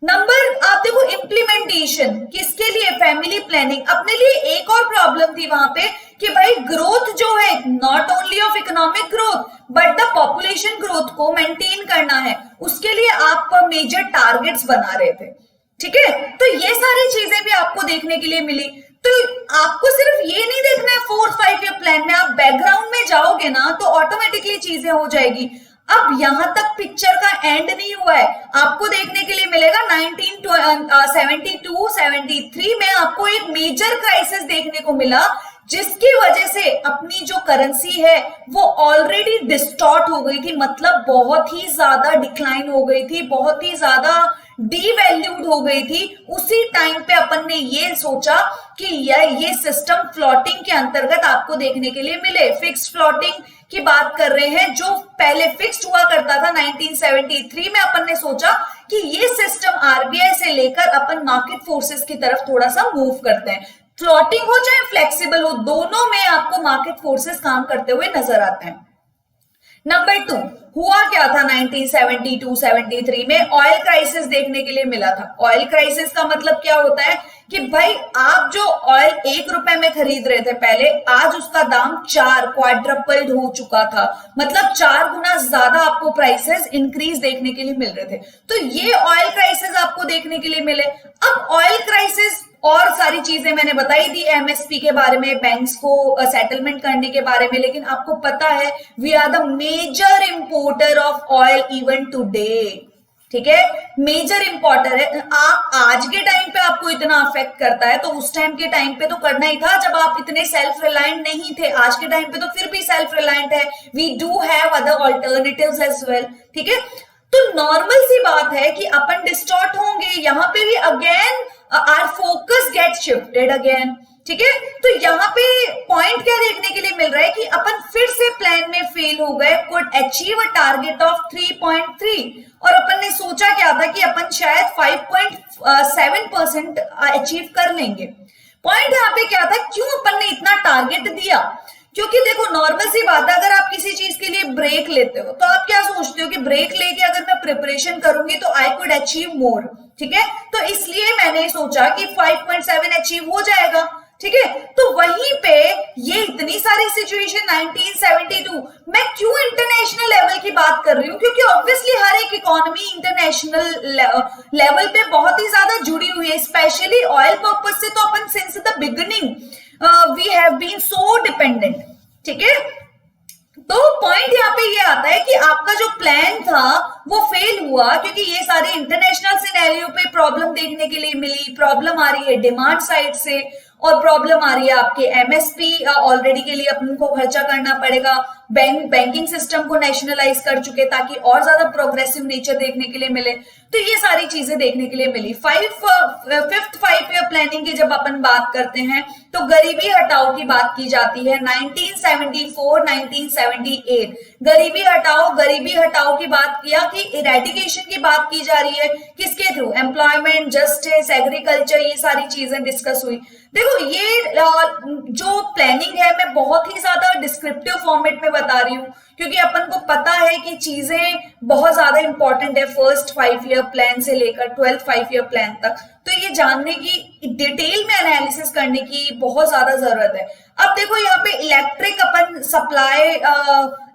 नंबर आप देखो, इम्प्लीमेंटेशन किसके लिए? Family planning. अपने लिए एक और प्रॉब्लम थी वहां पे कि भाई ग्रोथ जो है, not only of economic growth but the population growth को मेंटेन करना है, उसके लिए आप मेजर टारगेट्स बना रहे थे। ठीक है, तो ये सारी चीजें भी आपको देखने के लिए मिली। तो आपको सिर्फ ये नहीं देखना है 4-5 ईयर प्लान में, आप बैकग्राउंड में जाओगे ना तो ऑटोमेटिकली चीजें हो जाएगी। अब यहां तक पिक्चर का एंड नहीं हुआ है, आपको देखने के लिए मिलेगा 1972-73 में आपको एक मेजर क्राइसिस देखने को मिला, जिसकी वजह से अपनी जो करेंसी है वो ऑलरेडी डिस्टॉर्ट हो गई थी, मतलब बहुत ही ज्यादा डिक्लाइन हो गई थी, बहुत ही ज्यादा डीवैल्यूड हो गई थी। उसी टाइम पे अपन ने ये सोचा कि ये सिस्टम फ्लोटिंग के अंतर्गत आपको देखने के लिए मिले। फिक्स्ड फ्लोटिंग की बात कर रहे हैं, जो पहले फिक्स्ड हुआ करता था 1973 में, अपन ने सोचा कि ये सिस्टम आरबीआई से लेकर अपन मार्केट फोर्सेस की तरफ थोड़ा सा मूव करते हैं। फ्लोटिंग हो चाहे फ्लेक्सिबल हो, दोनों में आपको मार्केट फोर्सेस काम करते हुए नजर आते हैं। नंबर 2, हुआ क्या था 1972-73 में? ऑयल क्राइसिस देखने के लिए मिला था। ऑयल क्राइसिस का मतलब क्या होता है कि भाई आप जो ऑयल 1 रुपए में खरीद रहे थे पहले, आज उसका दाम 4 क्वाड्रपल्ड हो चुका था, मतलब 4 गुना ज्यादा आपको प्राइसेस इंक्रीज देखने के लिए मिल रहे थे। तो ये ऑयल क्राइसिस आपको देखने के लिए मिले। अब ऑयल क्राइसिस और सारी चीजें मैंने बताई दी, एमएसपी के बारे में, बैंक्स को सेटलमेंट करने के बारे में, लेकिन आपको पता है we are the major importer of oil even today. ठीक है, मेजर इंपोर्टर है। आप आज के टाइम पे आपको इतना अफेक्ट करता है तो उस टाइम के टाइम पे तो करना ही था जब आप इतने सेल्फ रिलायंट नहीं थे। आज के टाइम पे तो फिर भी सेल्फ रिलायंट है, we do have other alternatives as well. ठीक है, तो नॉर्मल सी बात है कि अपन डिस्टॉर्ट होंगे, यहां पे भी again our focus get shifted again. ठीक है, तो यहाँ पे पॉइंट क्या देखने के लिए मिल रहा है कि अपन फिर से प्लान में फेल हो गए, could achieve a target of 3.3, और अपन ने सोचा क्या था कि अपन शायद 5.7% अचीव कर लेंगे। पॉइंट यहाँ पे क्या था, क्यों अपन ने इतना टारगेट दिया? क्योंकि देखो नॉर्मल सी बात है, अगर आप किसी चीज के लिए ब्रेक लेते हो तो आप क्या सोचते हो कि ब्रेक लेके अगर मैं प्रिपरेशन करूंगी तो आई कुड अचीव मोर। ठीक है, तो इसलिए मैंने सोचा कि 5.7 अचीव हो जाएगा। ठीक है, तो वहीं पे ये इतनी सारी सिचुएशन 1972, मैं क्यों इंटरनेशनल लेवल की बात कर रही हूँ? क्योंकि ऑब्वियसली हर एक इकोनॉमी इंटरनेशनल लेवल पे बहुत ही ज्यादा जुड़ी हुई है, स्पेशली ऑयल पर्पज से तो अपन since the beginning we have been so dependent. ठीक है, तो पॉइंट यहाँ पे ये आता है कि आपका जो प्लान था वो फेल हुआ, क्योंकि ये सारे इंटरनेशनल सिनेरियो पे प्रॉब्लम देखने के लिए मिली। प्रॉब्लम आ रही है डिमांड साइड से, और प्रॉब्लम आ रही है आपके एमएसपी ऑलरेडी के लिए अपन को खर्चा करना पड़ेगा। बैंकिंग सिस्टम को नेशनलाइज कर चुके ताकि और ज्यादा प्रोग्रेसिव नेचर देखने के लिए मिले। तो ये सारी चीजें देखने के लिए मिली। फिफ्थ 5 ईयर प्लानिंग की जब अपन बात करते हैं तो गरीबी हटाओ की बात की जाती है। 1974-1978 गरीबी हटाओ की बात किया कि इरेडिकेशन की बात की जा रही है, किसके थ्रू? एम्प्लॉयमेंट, जस्टिस, एग्रीकल्चर, ये सारी चीजें डिस्कस हुई। देखो ये जो प्लानिंग है मैं बहुत ही ज्यादा डिस्क्रिप्टिव फॉर्मेट में बता रही हूँ, क्योंकि अपन को पता है कि चीजें बहुत ज्यादा इंपॉर्टेंट है फर्स्ट 5 ईयर प्लान से लेकर 12th 5 ईयर प्लान तक। तो ये जानने की, डिटेल में एनालिसिस करने की बहुत ज्यादा जरूरत है। अब देखो यहाँ पे इलेक्ट्रिक अपन सप्लाई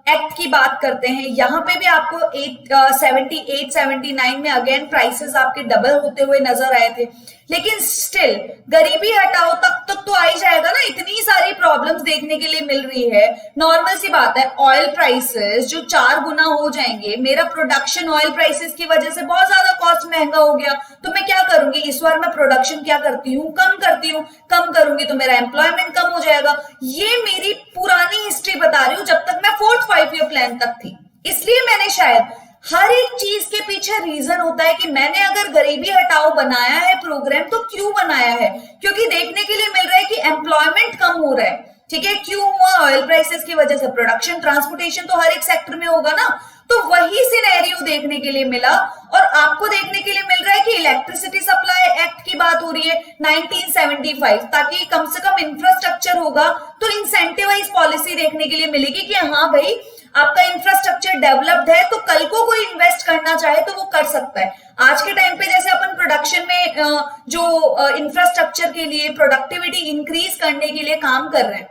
एक्ट की बात करते हैं, यहाँ पे भी आपको 78-79 में अगेन प्राइसेस आपके डबल होते हुए नजर आए थे, लेकिन स्टिल गरीबी हटाओ तक तो आ ही जाएगा ना। इतनी सारी प्रॉब्लम्स देखने के लिए मिल रही है, नॉर्मल सी बात है। ऑयल प्राइसेस जो 4 गुना हो जाएंगे, मेरा प्रोडक्शन ऑयल प्राइसेस की वजह से बहुत ज्यादा कॉस्ट महंगा हो गया, तो मैं क्या करूंगी? इस बार मैं प्रोडक्शन क्या करती हूँ? कम करती हूँ। कम करूंगी तो मेरा एम्प्लॉयमेंट कम हो जाएगा। ये मेरी पुरानी हिस्ट्री बता रही हूँ जब तक मैं 4th 5 ईयर प्लान तक थी। इसलिए मैंने शायद, हर एक चीज के पीछे रीजन होता है कि मैंने अगर गरीबी हटाओ बनाया है प्रोग्राम तो क्यों बनाया है? क्योंकि देखने के लिए मिल रहा है कि एम्प्लॉयमेंट कम हो रहा है। ठीक है, क्यों हुआ? ऑयल प्राइसेस की वजह से। प्रोडक्शन, ट्रांसपोर्टेशन तो हर एक सेक्टर में होगा ना, तो वही सिनेरियो देखने के लिए मिला। और आपको देखने के लिए मिल रहा है कि इलेक्ट्रिसिटी सप्लाई एक्ट की बात हो रही है 1975, ताकि कम से कम इंफ्रास्ट्रक्चर होगा तो इंसेंटिवाइज पॉलिसी देखने के लिए मिलेगी कि हाँ भाई आपका इंफ्रास्ट्रक्चर डेवलप्ड है तो कल को कोई इन्वेस्ट करना चाहे तो वो कर सकता है। आज के टाइम पे जैसे अपन प्रोडक्शन में जो इंफ्रास्ट्रक्चर के लिए प्रोडक्टिविटी इंक्रीज करने के लिए काम कर रहे हैं,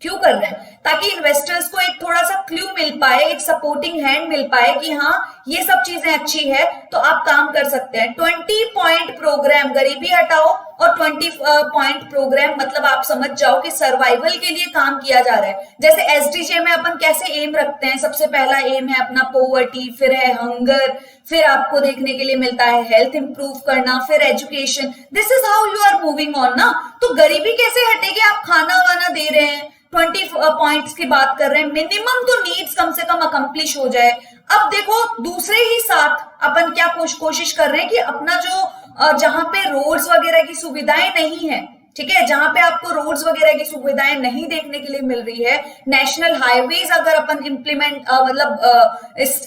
क्यों कर रहे हैं? ताकि इन्वेस्टर्स को एक थोड़ा सा क्लू मिल पाए, एक सपोर्टिंग हैंड मिल पाए कि हाँ ये सब चीजें अच्छी है तो आप काम कर सकते हैं। 20 पॉइंट प्रोग्राम गरीबी हटाओ और 20 पॉइंट प्रोग्राम मतलब आप समझ जाओ कि सर्वाइवल के लिए काम किया जा रहा है। जैसे एसडीजे में अपन कैसे एम रखते हैं, सबसे पहला एम है अपना पोवर्टी, फिर है हंगर, फिर आपको देखने के लिए मिलता है हेल्थ इंप्रूव करना, फिर education. This is how you are moving on ना। तो गरीबी कैसे हटेगी, आप खाना वाना दे रहे हैं, 20 पॉइंट्स की बात कर रहे हैं, मिनिमम तो नीड्स कम से कम अकम्प्लिश हो जाए। अब देखो दूसरे ही साथ अपन क्या कोशिश कर रहे हैं कि अपना जो जहां पे रोड्स वगैरह की सुविधाएं नहीं है, ठीक है, जहां पे आपको रोड्स वगैरह की सुविधाएं नहीं देखने के लिए मिल रही है, नेशनल हाईवेज अगर अपन इम्प्लीमेंट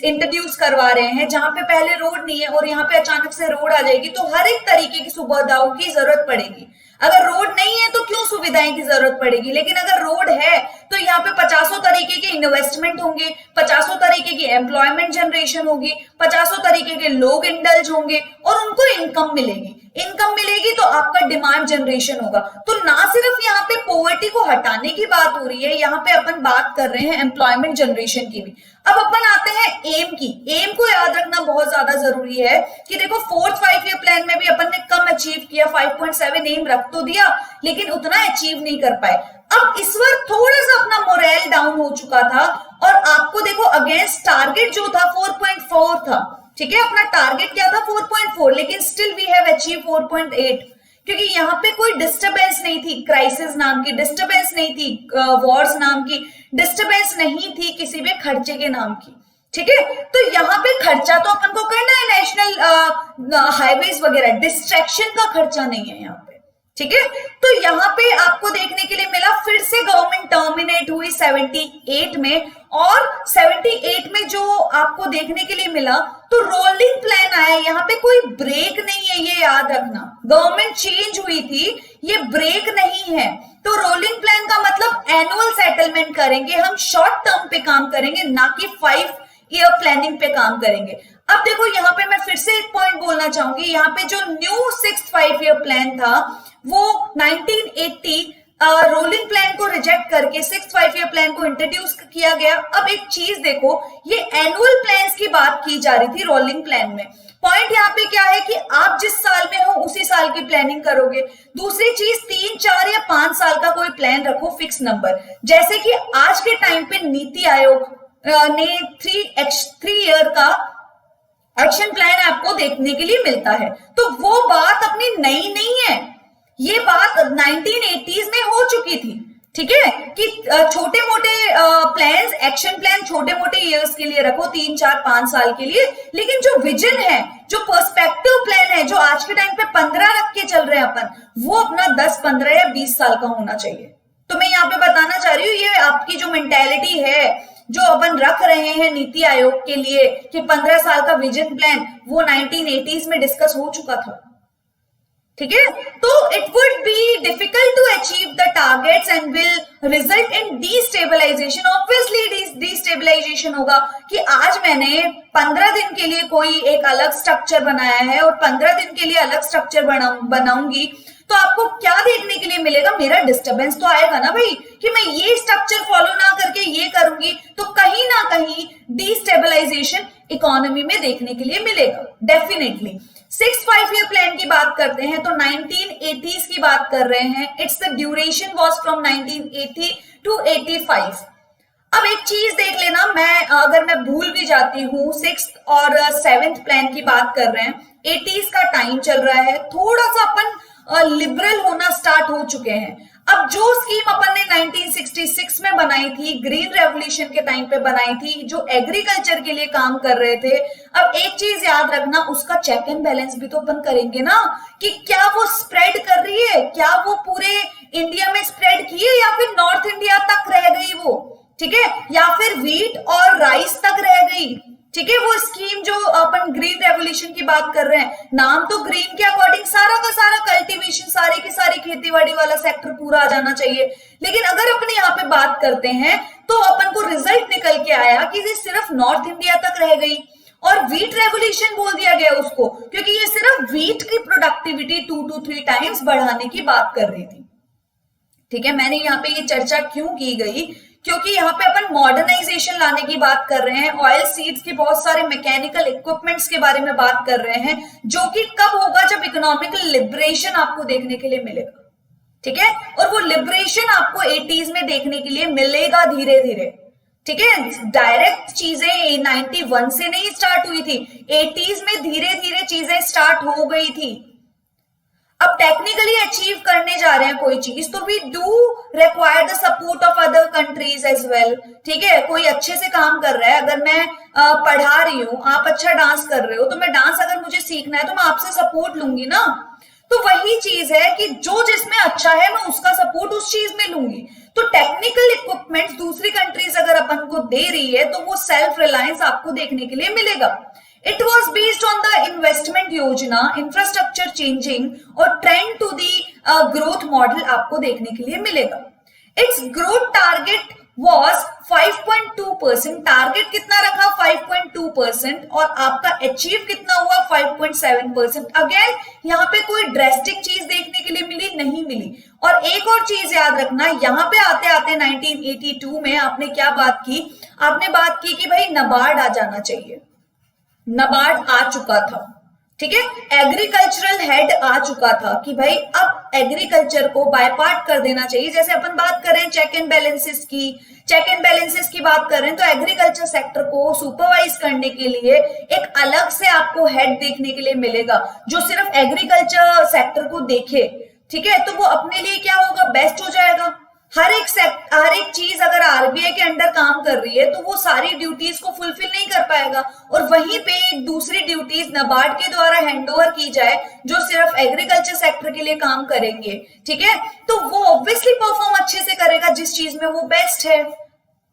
इंट्रोड्यूस करवा रहे हैं जहां पे पहले रोड नहीं है और यहाँ पे अचानक से रोड आ जाएगी, तो हर एक तरीके की सुविधाओं की जरूरत पड़ेगी। अगर रोड नहीं है तो क्यों सुविधाएं की जरूरत पड़ेगी, लेकिन अगर रोड है तो यहाँ पे 50 तरीके के इन्वेस्टमेंट होंगे, 50 तरीके की एम्प्लॉयमेंट जनरेशन होगी, 50 तरीके के लोग इंडल्ज होंगे और उनको इनकम मिलेगी। इनकम मिलेगी तो आपका डिमांड जनरेशन होगा। तो ना सिर्फ यहाँ पे पॉवर्टी को हटाने की बात हो रही है, यहाँ पे अपन बात कर रहे हैं एम्प्लॉयमेंट जनरेशन की भी। अब अपन आते हैं एम की। एम को याद रखना बहुत ज्यादा जरूरी है कि देखो 4th 5 ईयर प्लान में भी अपन ने कम अचीव किया, 5.7 एम रख तो दिया लेकिन उतना अचीव नहीं कर पाए। अब इस बार थोड़ा सा अपना मोरल डाउन हो चुका था और आपको देखो अगेंस्ट टारगेट जो था 4.4 था, ठीक है, अपना टारगेट क्या था 4.4, लेकिन स्टिल वी हैव अचीव 4.8 क्योंकि यहाँ पे कोई डिस्टरबेंस नहीं थी, क्राइसिस नाम की डिस्टरबेंस नहीं थी, वॉर्स नाम की डिस्टरबेंस नहीं थी, किसी भी खर्चे के नाम की, ठीक है। तो यहाँ पे खर्चा तो अपन को करना है नेशनल हाईवेज वगैरह, डिस्ट्रैक्शन का खर्चा नहीं है यहाँ पे, ठीक है। तो यहाँ पे आपको देखने के लिए मिला फिर से गवर्नमेंट टर्मिनेट हुई 78 में, और 78 में जो आपको देखने के लिए मिला तो रोलिंग प्लान आया, यहाँ पे कोई ब्रेक नहीं है, ये याद रखना। गवर्नमेंट चेंज हुई थी, ये ब्रेक नहीं है। तो रोलिंग प्लान का मतलब एनुअल सेटलमेंट करेंगे हम, शॉर्ट टर्म पे काम करेंगे, ना कि 5 ईयर प्लानिंग पे काम करेंगे। अब देखो यहाँ पे मैं फिर से एक पॉइंट बोलना चाहूंगी, यहाँ पे जो न्यू 6th 5 ईयर प्लान था वो 1980 रोलिंग प्लान को रिजेक्ट करके 6th 5 ईयर प्लान को इंट्रोड्यूस किया गया। अब एक चीज देखो, ये एनुअल प्लान्स की बात की जा रही थी रोलिंग प्लान में। पॉइंट यहाँ पे क्या है कि आप जिस साल में हो उसी साल की प्लानिंग करोगे। दूसरी चीज 3, 4 या 5 साल का कोई प्लान रखो, फिक्स नंबर। जैसे कि आज के टाइम पे नीति आयोग ने 3 ईयर का एक्शन प्लान आपको देखने के लिए मिलता है, तो वो बात अपनी नई नहीं है, ये बात 1980s में हो चुकी थी, ठीक है, कि छोटे मोटे प्लान्स, एक्शन प्लान छोटे मोटे ईयर्स के लिए रखो, 3, 4, 5 साल के लिए, लेकिन जो विजन है, जो पर्सपेक्टिव प्लान है, जो आज के टाइम पे 15 रख के चल रहे हैं अपन, वो अपना 10, 15 या 20 साल का होना चाहिए। तो मैं यहाँ पे बताना चाह रही हूँ, ये आपकी जो मेंटेलिटी है जो अपन रख रहे हैं नीति आयोग के लिए कि 15 साल का विजन प्लान, वो 1980s में डिस्कस हो चुका था, ठीक है। तो it would be difficult to achieve the targets and will result in destabilization. Obviously destabilization होगा कि आज मैंने 15 दिन के लिए कोई एक अलग स्ट्रक्चर बनाया है और 15 दिन के लिए अलग स्ट्रक्चर बनाऊंगी, तो आपको क्या देखने के लिए मिलेगा, मेरा डिस्टरबेंस तो आएगा ना भाई, कि मैं ये स्ट्रक्चर फॉलो ना करके ये करूंगी, तो कहीं ना कहीं डीस्टेबलाइजेशन इकोनॉमी में देखने के लिए मिलेगा डेफिनेटली। 6th 5 ईयर प्लान की बात करते हैं तो 1980s की बात कर रहे हैं। It's the duration was from 1980 to 85। अब एक चीज देख लेना, अगर मैं भूल भी जाती हूँ, 6th और 7th प्लान की बात कर रहे हैं, 80s का टाइम चल रहा है, थोड़ा सा अपन लिबरल होना स्टार्ट हो चुके हैं। अब जो स्कीम अपन ने 1966 में बनाई थी, ग्रीन रेवोल्यूशन के टाइम पे बनाई थी, जो एग्रीकल्चर के लिए काम कर रहे थे, अब एक चीज याद रखना, उसका चेक एंड बैलेंस भी तो अपन करेंगे ना, कि क्या वो स्प्रेड कर रही है, क्या वो पूरे इंडिया में स्प्रेड की है, या फिर नॉर्थ इंडिया तक रह गई वो, ठीक है, या फिर व्हीट और राइस तक रह गई, ठीक है। वो स्कीम जो अपन ग्रीन रेवोल्यूशन की बात कर रहे हैं, नाम तो ग्रीन के अकॉर्डिंग सारा का सारा कल्टीवेशन, सारी की सारी खेतीबाड़ी वाला सेक्टर पूरा आ जाना चाहिए, लेकिन अगर अपन यहाँ पे बात करते हैं तो अपन को रिजल्ट निकल के आया कि ये सिर्फ नॉर्थ इंडिया तक रह गई, और व्हीट रेवोल्यूशन बोल दिया गया उसको, क्योंकि ये सिर्फ व्हीट की प्रोडक्टिविटी 2 to 3 टाइम्स बढ़ाने की बात कर रही थी, ठीक है। मैंने यहाँ पे ये चर्चा क्यों की गई, क्योंकि यहाँ पे अपन मॉडर्नाइजेशन लाने की बात कर रहे हैं, ऑयल सीड्स के बहुत सारे मैकेनिकल इक्विपमेंट्स के बारे में बात कर रहे हैं, जो कि कब होगा, जब इकोनॉमिकल लिबरेशन आपको देखने के लिए मिलेगा, ठीक है। और वो लिबरेशन आपको 80s में देखने के लिए मिलेगा धीरे धीरे, ठीक है। डायरेक्ट चीजें 91 से नहीं स्टार्ट हुई थी, 80s में धीरे धीरे चीजें स्टार्ट हो गई थी। अब टेक्निकली अचीव करने जा रहे हैं कोई चीज, तो we do require the support of other countries as well, ठीक है। कोई अच्छे से काम कर रहा है, अगर मैं पढ़ा रही हूँ, आप अच्छा डांस कर रहे हो, तो मैं डांस अगर मुझे सीखना है तो मैं आपसे सपोर्ट लूंगी ना। तो वही चीज है कि जो जिसमें अच्छा है मैं उसका सपोर्ट उस चीज में लूंगी। तो टेक्निकल इक्विपमेंट्स दूसरी कंट्रीज अगर अपन को दे रही है तो वो सेल्फ रिलायंस आपको देखने के लिए मिलेगा। It was based on the investment योजना, इंफ्रास्ट्रक्चर चेंजिंग और trend to the growth model आपको देखने के लिए मिलेगा। Its growth target was 5.2%, target कितना रखा 5.2%, और आपका अचीव कितना हुआ 5.7%। अगेन यहाँ पे कोई ड्रेस्टिक चीज देखने के लिए मिली नहीं मिली। और एक और चीज याद रखना, यहाँ पे आते आते 1982 में आपने क्या बात की, आपने बात की कि भाई नबार्ड आ जाना चाहिए। नबार्ड आ चुका था, ठीक है। एग्रीकल्चरल हेड आ चुका था कि भाई अब एग्रीकल्चर को बायपार्ट कर देना चाहिए। जैसे अपन बात कर रहे हैं चेक एंड बैलेंसेस की बात कर रहे हैं, तो एग्रीकल्चर सेक्टर को सुपरवाइज करने के लिए एक अलग से आपको हेड देखने के लिए मिलेगा, जो सिर्फ एग्रीकल्चर सेक्टर को देखे, ठीक है। तो वो अपने लिए क्या होगा, बेस्ट हो जाएगा। हर एक चीज अगर आरबीआई के अंडर काम कर रही है तो वो सारी ड्यूटीज को फुलफिल नहीं कर पाएगा, और वहीं पे एक दूसरी ड्यूटीज नबार्ड के द्वारा हैंडओवर की जाए जो सिर्फ एग्रीकल्चर सेक्टर के लिए काम करेंगे, ठीक है। तो वो ऑब्वियसली परफॉर्म अच्छे से करेगा जिस चीज में वो बेस्ट है,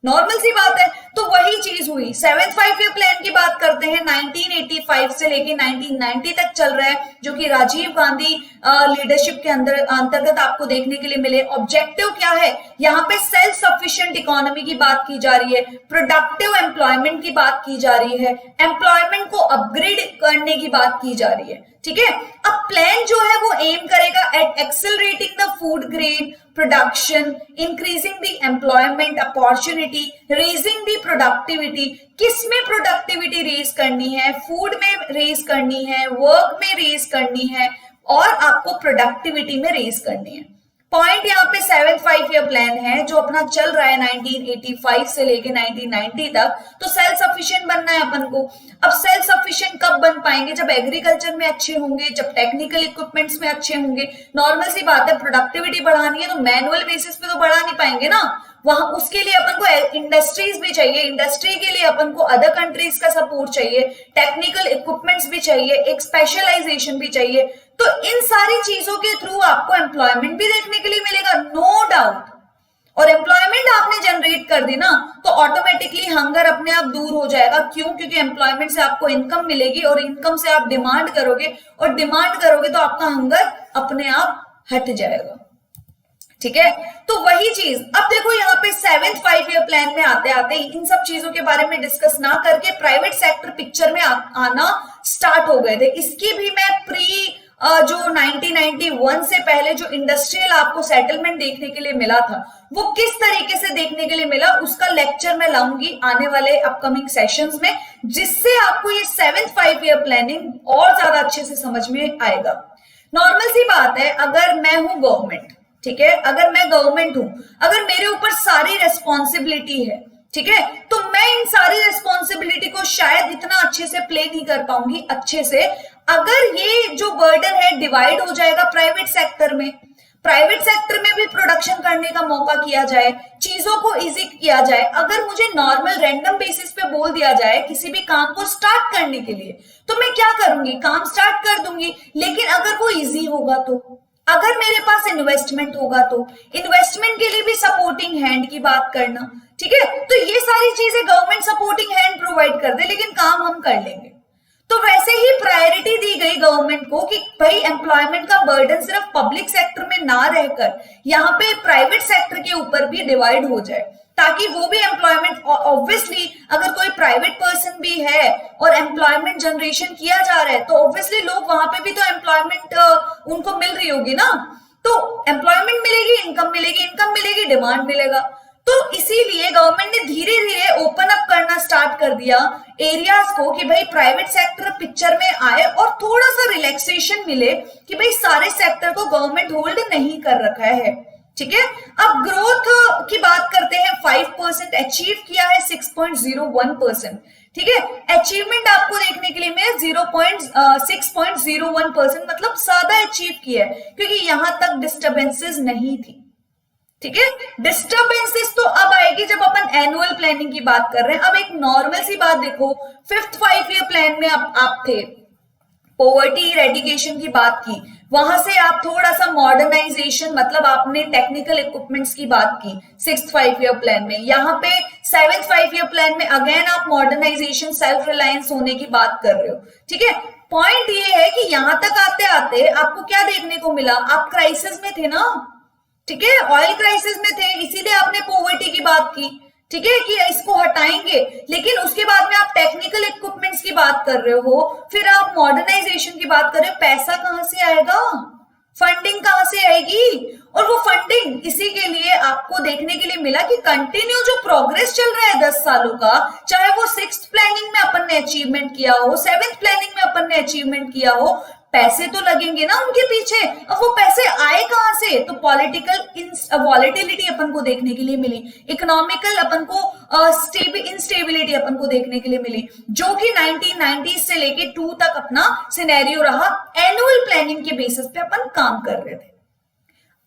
नॉर्मल सी बात है। तो वही चीज हुई। 7th 5-year प्लान की बात करते हैं, 1985 से लेके 1990 तक चल रहा है, जो कि राजीव गांधी लीडरशिप के अंतर्गत आपको देखने के लिए मिले। ऑब्जेक्टिव क्या है, यहाँ पे सेल्फ सफिशिएंट इकोनॉमी की बात की जा रही है, प्रोडक्टिव एम्प्लॉयमेंट की बात की जा रही है, एम्प्लॉयमेंट को अपग्रेड करने की बात की जा रही है, ठीक है। अब प्लान जो है वो एम करेगा at accelerating the food grain production, increasing the employment opportunity, raising the productivity. किसमें प्रोडक्टिविटी रेज करनी है, फूड में रेज करनी है, वर्क में रेज करनी है, और आपको प्रोडक्टिविटी में रेज करनी है। पॉइंट यहाँ पे 7th 5-year प्लान है जो अपना चल रहा है 1985 से लेके 1990 तक। तो सेल्फ सफिशिएंट बनना है अपन को। अब सेल्फ सफिशिएंट कब बन पाएंगे, जब एग्रीकल्चर में अच्छे होंगे, जब टेक्निकल इक्विपमेंट्स में अच्छे होंगे। नॉर्मल सी बात है, प्रोडक्टिविटी बढ़ानी है तो मैनुअल बेसिस पे तो बढ़ा नहीं पाएंगे ना, वहां उसके लिए अपन को इंडस्ट्रीज भी चाहिए, इंडस्ट्री के लिए अपन को अदर कंट्रीज का सपोर्ट चाहिए, टेक्निकल इक्विपमेंट्स भी चाहिए, एक स्पेशलाइजेशन भी चाहिए। तो इन सारी चीजों के थ्रू आपको एम्प्लॉयमेंट भी देखने के लिए मिलेगा, नो डाउट। और एम्प्लॉयमेंट आपने जनरेट कर दी ना तो ऑटोमेटिकली हंगर अपने आप दूर हो जाएगा। क्यों? क्योंकि एम्प्लॉयमेंट से आपको इनकम मिलेगी, और इनकम से आप डिमांड करोगे, और डिमांड करोगे तो आपका हंगर अपने आप हट जाएगा, ठीक है। तो वही चीज अब देखो यहाँ पे 7th 5-year प्लान में आते आते इन सब चीजों के बारे में डिस्कस ना करके प्राइवेट सेक्टर पिक्चर में आना स्टार्ट हो गए थे। इसकी भी मैं जो 1991 से पहले जो इंडस्ट्रियल आपको सेटलमेंट देखने के लिए मिला था वो किस तरीके से देखने के लिए मिला, उसका लेक्चर मैं लाऊंगी आने वाले अपकमिंग सेशंस में, जिससे आपको ये 7th 5-year प्लानिंग और ज्यादा अच्छे से समझ में आएगा। नॉर्मल सी बात है, अगर मैं हूं गवर्नमेंट, ठीक है, अगर मैं गवर्नमेंट हूं, अगर मेरे ऊपर सारी रेस्पॉन्सिबिलिटी है, ठीक है, तो मैं इन सारी रेस्पॉन्सिबिलिटी को शायद इतना अच्छे से प्ले नहीं कर पाऊंगी अच्छे से। अगर ये जो बर्डन है डिवाइड हो जाएगा प्राइवेट सेक्टर में, प्राइवेट सेक्टर में भी प्रोडक्शन करने का मौका किया जाए, चीजों को इजी किया जाए। अगर मुझे नॉर्मल रैंडम बेसिस पे बोल दिया जाए किसी भी काम को स्टार्ट करने के लिए, तो मैं क्या करूंगी, काम स्टार्ट कर दूंगी। लेकिन अगर वो इजी होगा तो, अगर मेरे पास इन्वेस्टमेंट होगा तो, इन्वेस्टमेंट के लिए भी सपोर्टिंग हैंड की बात करना, ठीक है। तो ये सारी चीजें गवर्नमेंट सपोर्टिंग हैंड प्रोवाइड कर दे, लेकिन काम हम कर लेंगे। तो वैसे ही प्रायोरिटी दी गई गवर्नमेंट को कि भाई एम्प्लॉयमेंट का बर्डन सिर्फ पब्लिक सेक्टर में ना रहकर यहाँ पे प्राइवेट सेक्टर के ऊपर भी डिवाइड हो जाए, ताकि वो भी एम्प्लॉयमेंट, ऑब्वियसली अगर कोई प्राइवेट पर्सन भी है और एम्प्लॉयमेंट जनरेशन किया जा रहा है तो ऑब्वियसली लोग वहां पे भी तो एम्प्लॉयमेंट उनको मिल रही होगी ना। तो एम्प्लॉयमेंट मिलेगी, इनकम मिलेगी, इनकम मिलेगी, डिमांड मिलेगा। तो इसीलिए गवर्नमेंट ने धीरे धीरे ओपन अप करना स्टार्ट कर दिया एरियाज को कि भाई प्राइवेट सेक्टर पिक्चर में आए और थोड़ा सा रिलैक्सेशन मिले कि भाई सारे सेक्टर को गवर्नमेंट होल्ड नहीं कर रखा है। ठीक है, अब ग्रोथ की बात करते हैं। 5% अचीव किया है, 6.01%। ठीक है, अचीवमेंट आपको देखने के लिए मैं 6.01% मतलब ज्यादा अचीव किया है क्योंकि यहां तक डिस्टर्बेंसेस नहीं थी। ठीक है, डिस्टर्बेंसेस तो अब आएगी जब अपन एनुअल प्लानिंग की बात कर रहे हैं। अब एक नॉर्मल सी बात देखो, 5th 5-year प्लान में आप थे, पॉवर्टी इरेडिकेशन की बात की, वहां से आप थोड़ा सा मॉडर्नाइजेशन मतलब आपने टेक्निकल इक्विपमेंट्स की बात की 6th 5-year प्लान में। यहाँ पे 7th 5-year प्लान में अगेन आप मॉडर्नाइजेशन सेल्फ रिलायंस होने की बात कर रहे हो। ठीक है, पॉइंट ये है कि यहां तक आते आते आपको क्या देखने को मिला, आप क्राइसिस में थे ना। ठीक है, ऑयल क्राइसिस में थे, इसीलिए आपने पॉवर्टी की बात की। ठीक है, कि इसको हटाएंगे, लेकिन उसके बाद में आप टेक्निकल इक्विपमेंट्स की बात कर रहे हो, फिर आप मॉडर्नाइजेशन की बात कर रहे हो। पैसा कहां से आएगा, फंडिंग कहां से आएगी? और वो फंडिंग इसी के लिए आपको देखने के लिए मिला कि कंटिन्यू जो प्रोग्रेस चल रहा है 10 सालों का, चाहे वो 6th प्लानिंग में अपन ने अचीवमेंट किया हो, 7th प्लानिंग में अपन ने अचीवमेंट किया हो, पैसे तो लगेंगे ना उनके पीछे। अब वो पैसे आए कहां से? तो पॉलिटिकल वॉलेटिलिटी अपन को देखने के लिए मिली, इकोनॉमिकल अपन को इंस्टेबिलिटी अपन को देखने के लिए मिली, जो कि 1990 से लेके 2 तक अपना सिनेरियो रहा। एनुअल प्लानिंग के बेसिस पे अपन काम कर रहे थे।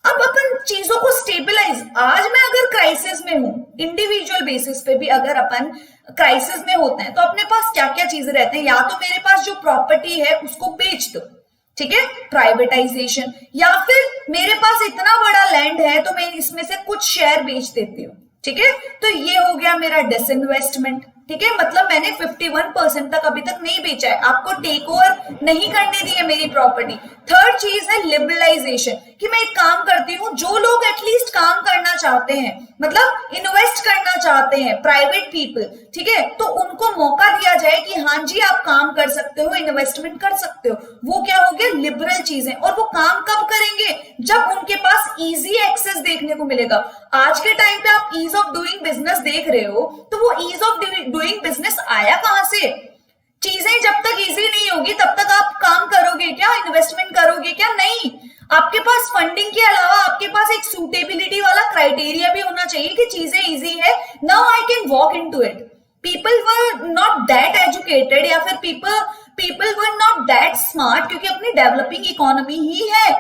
अब अपन चीजों को स्टेबलाइज, आज मैं अगर क्राइसिस में हूं, इंडिविजुअल बेसिस पे भी अगर अपन क्राइसिस में होते हैं तो अपने पास क्या क्या चीजें रहते हैं। या तो मेरे पास जो प्रॉपर्टी है उसको बेच दो, ठीक है, प्राइवेटाइजेशन, या फिर मेरे पास इतना बड़ा लैंड है तो मैं इसमें से कुछ शेयर बेच देती हूँ। ठीक है, तो ये हो गया मेरा डिसइन्वेस्टमेंट। ठीक है, मतलब मैंने 51% तक अभी तक नहीं बेचा है, आपको टेक ओवर नहीं करने दी है मेरी प्रॉपर्टी। थर्ड चीज है लिबरलाइजेशन, कि मैं एक काम करती हूँ, जो लोग एटलीस्ट काम करना चाहते हैं, मतलब इन्वेस्ट करना चाहते हैं, प्राइवेट पीपल, ठीक है, तो उनको मौका दिया जाए कि हाँ जी आप काम कर सकते हो, इन्वेस्टमेंट कर सकते हो। वो क्या हो गया, लिबरल चीजें। और वो काम कब करेंगे, जब उनके पास इजी एक्सेस देखने को मिलेगा। आज के टाइम पे आप ईज ऑफ डूइंग बिजनेस देख रहे हो, तो वो ईज ऑफ डूइंग बिजनेस आया कहां से? चीजें जब तक इजी नहीं होगी तब तक आप काम करोगे क्या, इन्वेस्टमेंट करोगे क्या? नहीं। आपके पास फंडिंग के अलावा आपके पास एक सूटेबिलिटी वाला क्राइटेरिया भी होना चाहिए कि चीजें इजी है, now I can walk into it. People were not that educated, या फिर people were not that smart, क्योंकि अपनी डेवलपिंग इकोनॉमी ही है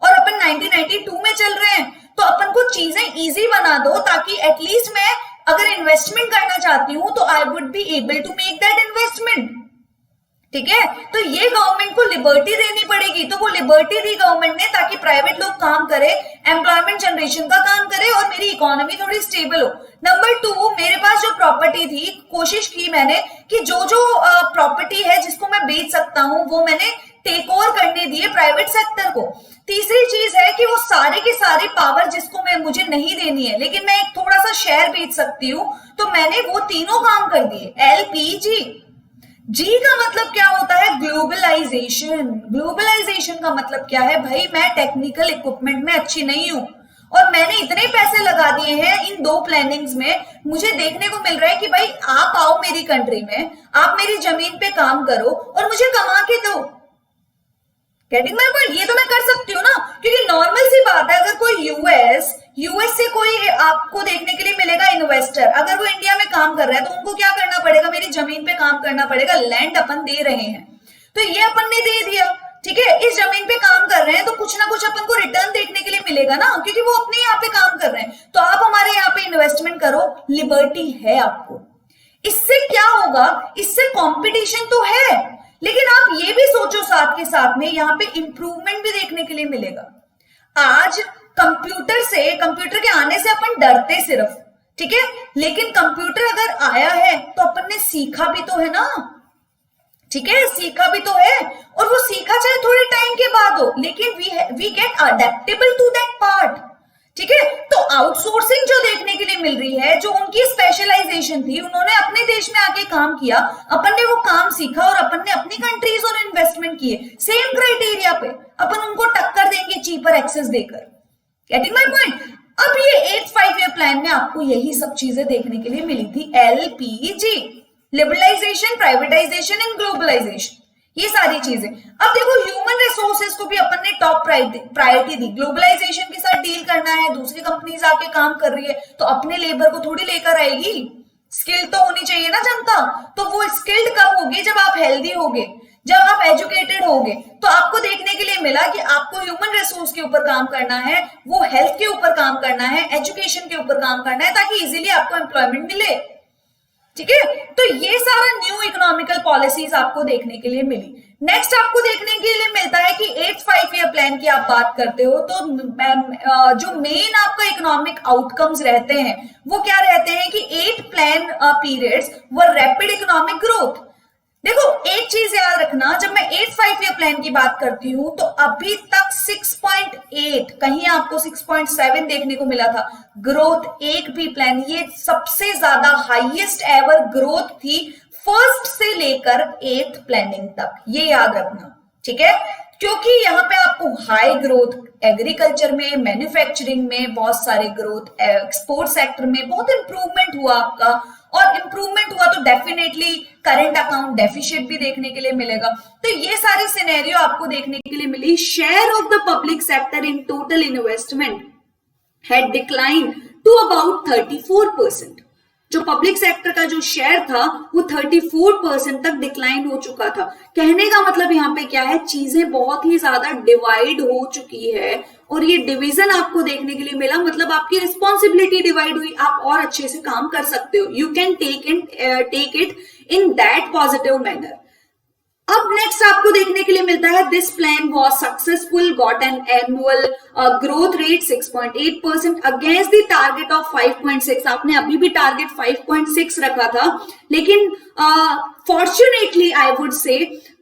और अपन 1992 में चल रहे हैं। तो अपन को चीजें इजी बना दो ताकि एटलीस्ट मैं अगर इन्वेस्टमेंट करना चाहती हूं तो I would be able to make that investment. ठीक है, तो ये गवर्नमेंट को लिबर्टी देनी पड़ेगी। तो वो लिबर्टी दी गवर्नमेंट ने ताकि प्राइवेट लोग काम करे, एम्प्लॉयमेंट जनरेशन का काम करे और मेरी इकोनॉमी थोड़ी स्टेबल हो। नंबर 2, मेरे पास जो प्रॉपर्टी थी, कोशिश की मैंने कि जो प्रॉपर्टी है जिसको मैं बेच सकता हूं वो मैंने टेक ओवर करने दिए प्राइवेट सेक्टर को। तीसरी चीज है कि वो सारे के सारे पावर जिसको मुझे नहीं देनी है, लेकिन मैं एक थोड़ा सा शेयर बेच सकती हूँ, तो मैंने वो तीनों काम कर दिए। LPG, जी का मतलब क्या होता है, ग्लोबलाइजेशन। ग्लोबलाइजेशन का मतलब क्या है, भाई मैं टेक्निकल इक्विपमेंट में अच्छी नहीं हूं और मैंने इतने पैसे लगा दिए हैं इन 2 प्लानिंग्स में, मुझे देखने को मिल रहा है कि भाई आप आओ मेरी कंट्री में, आप मेरी जमीन पे काम करो और मुझे कमा के दो। Getting my point? ये तो मैं कर सकती हूँ ना, क्योंकि नॉर्मल सी बात है, अगर कोई यूएस से कोई आपको देखने के लिए मिलेगा इन्वेस्टर, अगर वो इंडिया में काम कर रहा है तो उनको क्या करना पड़ेगा, मेरी जमीन पे काम करना पड़ेगा। लैंड अपन दे रहे हैं तो ये अपन ने दे दिया, ठीक है, इस जमीन पे काम कर रहे हैं तो कुछ ना कुछ अपन को रिटर्न देखने के लिए मिलेगा ना, क्योंकि वो अपने यहाँ पे काम कर रहे हैं। तो आप हमारे यहाँ पे इन्वेस्टमेंट करो, लिबर्टी है आपको। इससे क्या होगा, इससे कॉम्पिटिशन तो है, लेकिन आप ये भी सोचो साथ के साथ में यहाँ पे इंप्रूवमेंट भी देखने के लिए मिलेगा। आज कंप्यूटर के आने से अपन डरते सिर्फ, ठीक है, लेकिन कंप्यूटर अगर आया है तो अपन ने सीखा भी तो है ना, ठीक है, सीखा भी तो है, और वो सीखा चाहे थोड़े टाइम के बाद हो, लेकिन we get adaptable to that part. ठीक है, तो आउटसोर्सिंग जो देखने के लिए मिल रही है, जो उनकी स्पेशलाइजेशन थी, उन्होंने अपने देश में आके काम किया, अपन ने वो काम सीखा और अपन ने अपनी कंट्रीज और इन्वेस्टमेंट किए सेम क्राइटेरिया पे, अपन उनको टक्कर देंगे चीपर एक्सेस देकर। Getting my point? अब ये 8th 5 ईयर प्लान में आपको यही सब चीजें देखने के लिए मिली थी, LPG, liberalisation, privatisation and globalisation, ये सारी चीजें। अब देखो ह्यूमन रिसोर्सेज को भी अपन ने टॉप प्रायोरिटी दी, ग्लोबलाइजेशन के साथ डील करना है, दूसरी कंपनीज आके काम कर रही है तो अपने लेबर को थोड़ी लेकर आएगी, स्किल तो होनी चाहिए ना जनता। तो वो स्किल्ड कब होगी, जब आप हेल्दी होगे, जब आप एजुकेटेड होगे। तो आपको देखने के लिए मिला कि आपको ह्यूमन रिसोर्स के ऊपर काम करना है, वो हेल्थ के ऊपर काम करना है, एजुकेशन के ऊपर काम करना है, ताकि इजीली आपको एम्प्लॉयमेंट मिले, ठीक है। तो ये सारा न्यू इकोनॉमिकल पॉलिसीज आपको देखने के लिए मिली। नेक्स्ट आपको देखने के लिए मिलता है कि 8th 5 ईयर प्लान की आप बात करते हो तो जो मेन आपका इकोनॉमिक आउटकम्स रहते हैं वो क्या रहते हैं कि 8 प्लान पीरियड्स व रैपिड इकोनॉमिक ग्रोथ। देखो एक चीज याद रखना, जब मैं 8th 5 ईयर प्लान की बात करती हूं तो अभी तक 6.8, कहीं आपको 6.7 देखने को मिला था ग्रोथ। एक भी प्लान, ये सबसे ज्यादा हाईएस्ट एवर ग्रोथ थी फर्स्ट से लेकर 8th प्लानिंग तक, ये याद रखना, ठीक है। क्योंकि यहाँ पे आपको हाई ग्रोथ एग्रीकल्चर में, मैन्युफैक्चरिंग में बहुत सारे ग्रोथ, एक्सपोर्ट सेक्टर में बहुत इंप्रूवमेंट हुआ आपका, और इंप्रूवमेंट हुआ तो डेफिनेटली करंट अकाउंट डेफिशिट भी देखने के लिए मिलेगा। तो ये सारी सिनेरियो आपको देखने के लिए मिली। Share of the public sector in total investment had decline to about 34%। जो पब्लिक सेक्टर का जो शेयर था वो 34% तक डिक्लाइन हो चुका था। कहने का मतलब यहाँ पे क्या है, चीजें बहुत ही ज्यादा डिवाइड हो चुकी है और ये डिवीजन आपको देखने के लिए मिला, मतलब आपकी रिस्पॉन्सिबिलिटी डिवाइड हुई, आप और अच्छे से काम कर सकते हो। You can take it in that positive manner. अब नेक्स्ट आपको देखने के लिए मिलता है this plan was successful, got an annual growth rate 6.8% against the target of 5.6। आपने अभी भी टारगेट 5.6 रखा था, लेकिन फॉर्चुनेटली आई वुड से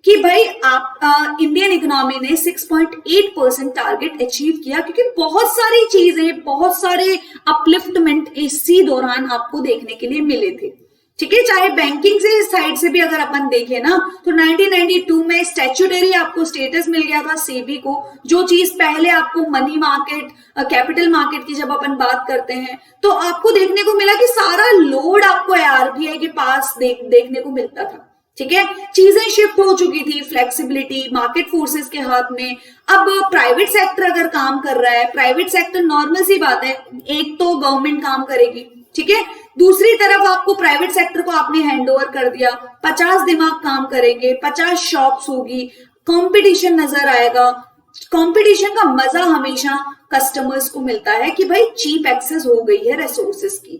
कि भाई आप इंडियन इकोनॉमी ने 6.8% टारगेट अचीव किया, क्योंकि बहुत सारी चीजें, बहुत सारे अपलिफ्टमेंट इसी दौरान आपको देखने के लिए मिले थे, ठीक है। चाहे बैंकिंग से साइड से भी अगर अपन देखें ना तो 1992 में स्टैट्यूटरी आपको स्टेटस मिल गया था सेबी को, जो चीज पहले आपको मनी मार्केट, कैपिटल मार्केट की जब अपन बात करते हैं तो आपको देखने को मिला कि सारा लोड आपको आरबीआई के पास देखने को मिलता था, ठीक है। चीजें शिफ्ट हो चुकी थी, फ्लेक्सिबिलिटी मार्केट फोर्सेस के हाथ में। अब प्राइवेट सेक्टर अगर काम कर रहा है, प्राइवेट सेक्टर नॉर्मल सी बात है, एक तो गवर्नमेंट काम करेगी, ठीक है, दूसरी तरफ आपको प्राइवेट सेक्टर को आपने हैंडओवर कर दिया, 50 दिमाग काम करेंगे, 50 शॉप्स होगी, कंपटीशन नजर आएगा। कंपटीशन का मजा हमेशा कस्टमर्स को मिलता है कि भाई चीप एक्सेस हो गई है रिसोर्सेज की,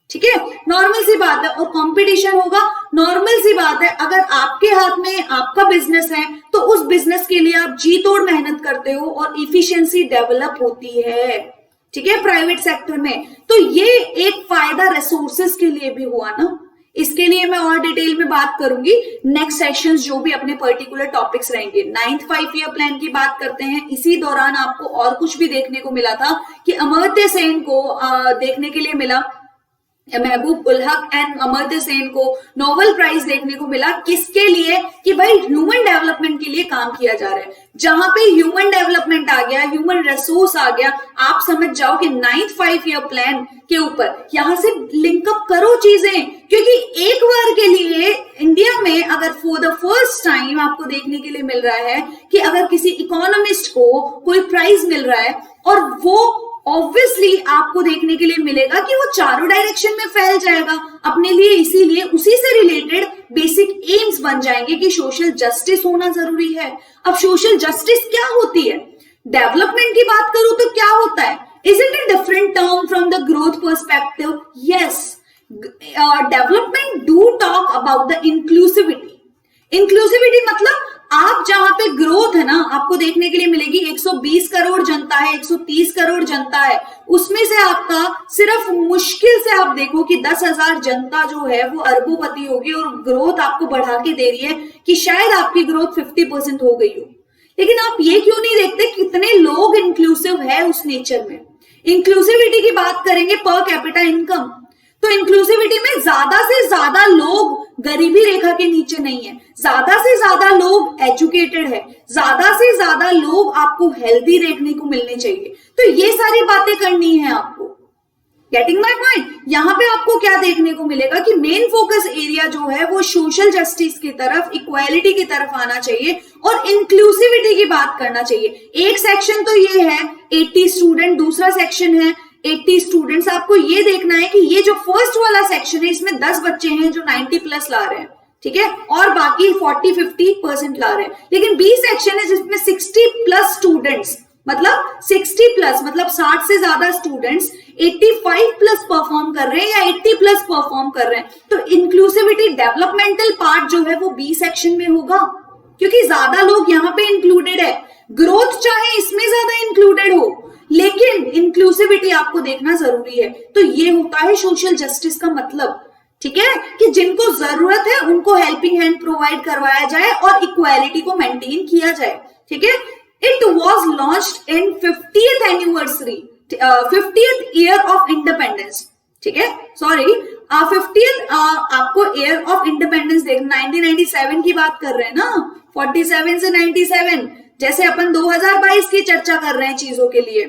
ठीक है, नॉर्मल सी बात है। और कंपटीशन होगा, नॉर्मल सी बात है, अगर आपके हाथ में आपका बिजनेस है तो उस बिजनेस के लिए आप जी तोड़ मेहनत करते हो और इफिशियंसी डेवलप होती है, ठीक है, प्राइवेट सेक्टर में। तो ये एक फायदा रिसोर्सेज के लिए भी हुआ ना, इसके लिए मैं और डिटेल में बात करूंगी नेक्स्ट सेशंस जो भी अपने पर्टिकुलर टॉपिक्स रहेंगे। 9th 5 ईयर प्लान की बात करते हैं, इसी दौरान आपको और कुछ भी देखने को मिला था कि अमर्त्य सेन को देखने के लिए मिला, महबूब उल हक एंड अमर्त्य सेन को नोबेल प्राइज देखने को मिला। किसके लिए? कि भाई ह्यूमन डेवलपमेंट के लिए काम किया जा रहा है। जहां पे ह्यूमन डेवलपमेंट आ गया, ह्यूमन रिसोर्स आ गया, आप समझ जाओ कि 9th 5 ईयर प्लान के ऊपर यहां से लिंकअप करो चीजें, क्योंकि एक बार के लिए इंडिया में अगर फॉर द फर्स्ट टाइम आपको देखने के लिए मिल रहा है कि अगर किसी इकोनॉमिस्ट को कोई प्राइज मिल रहा है और वो ऑब्वियसली आपको देखने के लिए मिलेगा कि वो चारों डायरेक्शन में फैल जाएगा अपने लिए, इसीलिए उसी से रिलेटेड बेसिक एम्स बन जाएंगे कि सोशल जस्टिस होना जरूरी है। अब सोशल जस्टिस क्या होती है? डेवलपमेंट की बात करूं तो क्या होता है? Is it a different term from the growth perspective? Yes, development do talk about the inclusivity. Inclusivity मतलब आप जहां पे ग्रोथ है ना, आपको देखने के लिए मिलेगी 120 करोड़ जनता है, 130 करोड़ जनता है, उसमें से आपका सिर्फ मुश्किल से आप देखो कि 10,000 जनता जो है वो अरबोपति होगी और ग्रोथ आपको बढ़ा के दे रही है कि शायद आपकी ग्रोथ 50% हो गई हो। लेकिन आप ये क्यों नहीं देखते कितने लोग इंक्लूसिव है उस नेचर में? इंक्लूसिविटी की बात करेंगे पर कैपिटा इनकम, तो इंक्लूसिविटी में ज्यादा से ज्यादा लोग गरीबी रेखा के नीचे नहीं है, ज्यादा से ज्यादा लोग एजुकेटेड है, ज्यादा से ज्यादा लोग आपको हेल्दी देखने को मिलने चाहिए। तो ये सारी बातें करनी है आपको। Getting my point? यहाँ पे आपको क्या देखने को मिलेगा कि मेन फोकस एरिया जो है वो सोशल जस्टिस की तरफ, इक्वालिटी की तरफ आना चाहिए और इंक्लूसिविटी की बात करना चाहिए। एक सेक्शन तो ये है 80 स्टूडेंट, दूसरा सेक्शन है 80 स्टूडेंट्स। आपको ये देखना है कि ये जो फर्स्ट वाला सेक्शन है इसमें 10 बच्चे हैं जो 90 प्लस ला रहे हैं, ठीक है, और बाकी 40-50% ला रहे हैं। लेकिन बी सेक्शन है जिसमें 60 प्लस स्टूडेंट्स, मतलब 60 प्लस मतलब 60 से ज्यादा स्टूडेंट्स 85 प्लस परफॉर्म कर रहे हैं या 80 प्लस परफॉर्म कर रहे हैं। तो इंक्लूसिविटी डेवलपमेंटल पार्ट जो है वो बी सेक्शन में होगा, क्योंकि ज्यादा लोग यहाँ पे इंक्लूडेड है। ग्रोथ चाहे इसमें ज्यादा इंक्लूडेड हो, लेकिन इंक्लूसिविटी आपको देखना जरूरी है। तो ये होता है सोशल जस्टिस का मतलब, ठीक है, कि जिनको जरूरत है उनको हेल्पिंग हैंड प्रोवाइड करवाया जाए और इक्वालिटी को मेंटेन किया जाए, ठीक है। It was launched in 50th anniversary, 50th year of independence, ठीक है, सॉरी 50th आपको ईयर ऑफ इंडिपेंडेंस देख 1997 की बात कर रहे हैं ना, 47 से 97, जैसे अपन 2022 की चर्चा कर रहे हैं चीजों के लिए,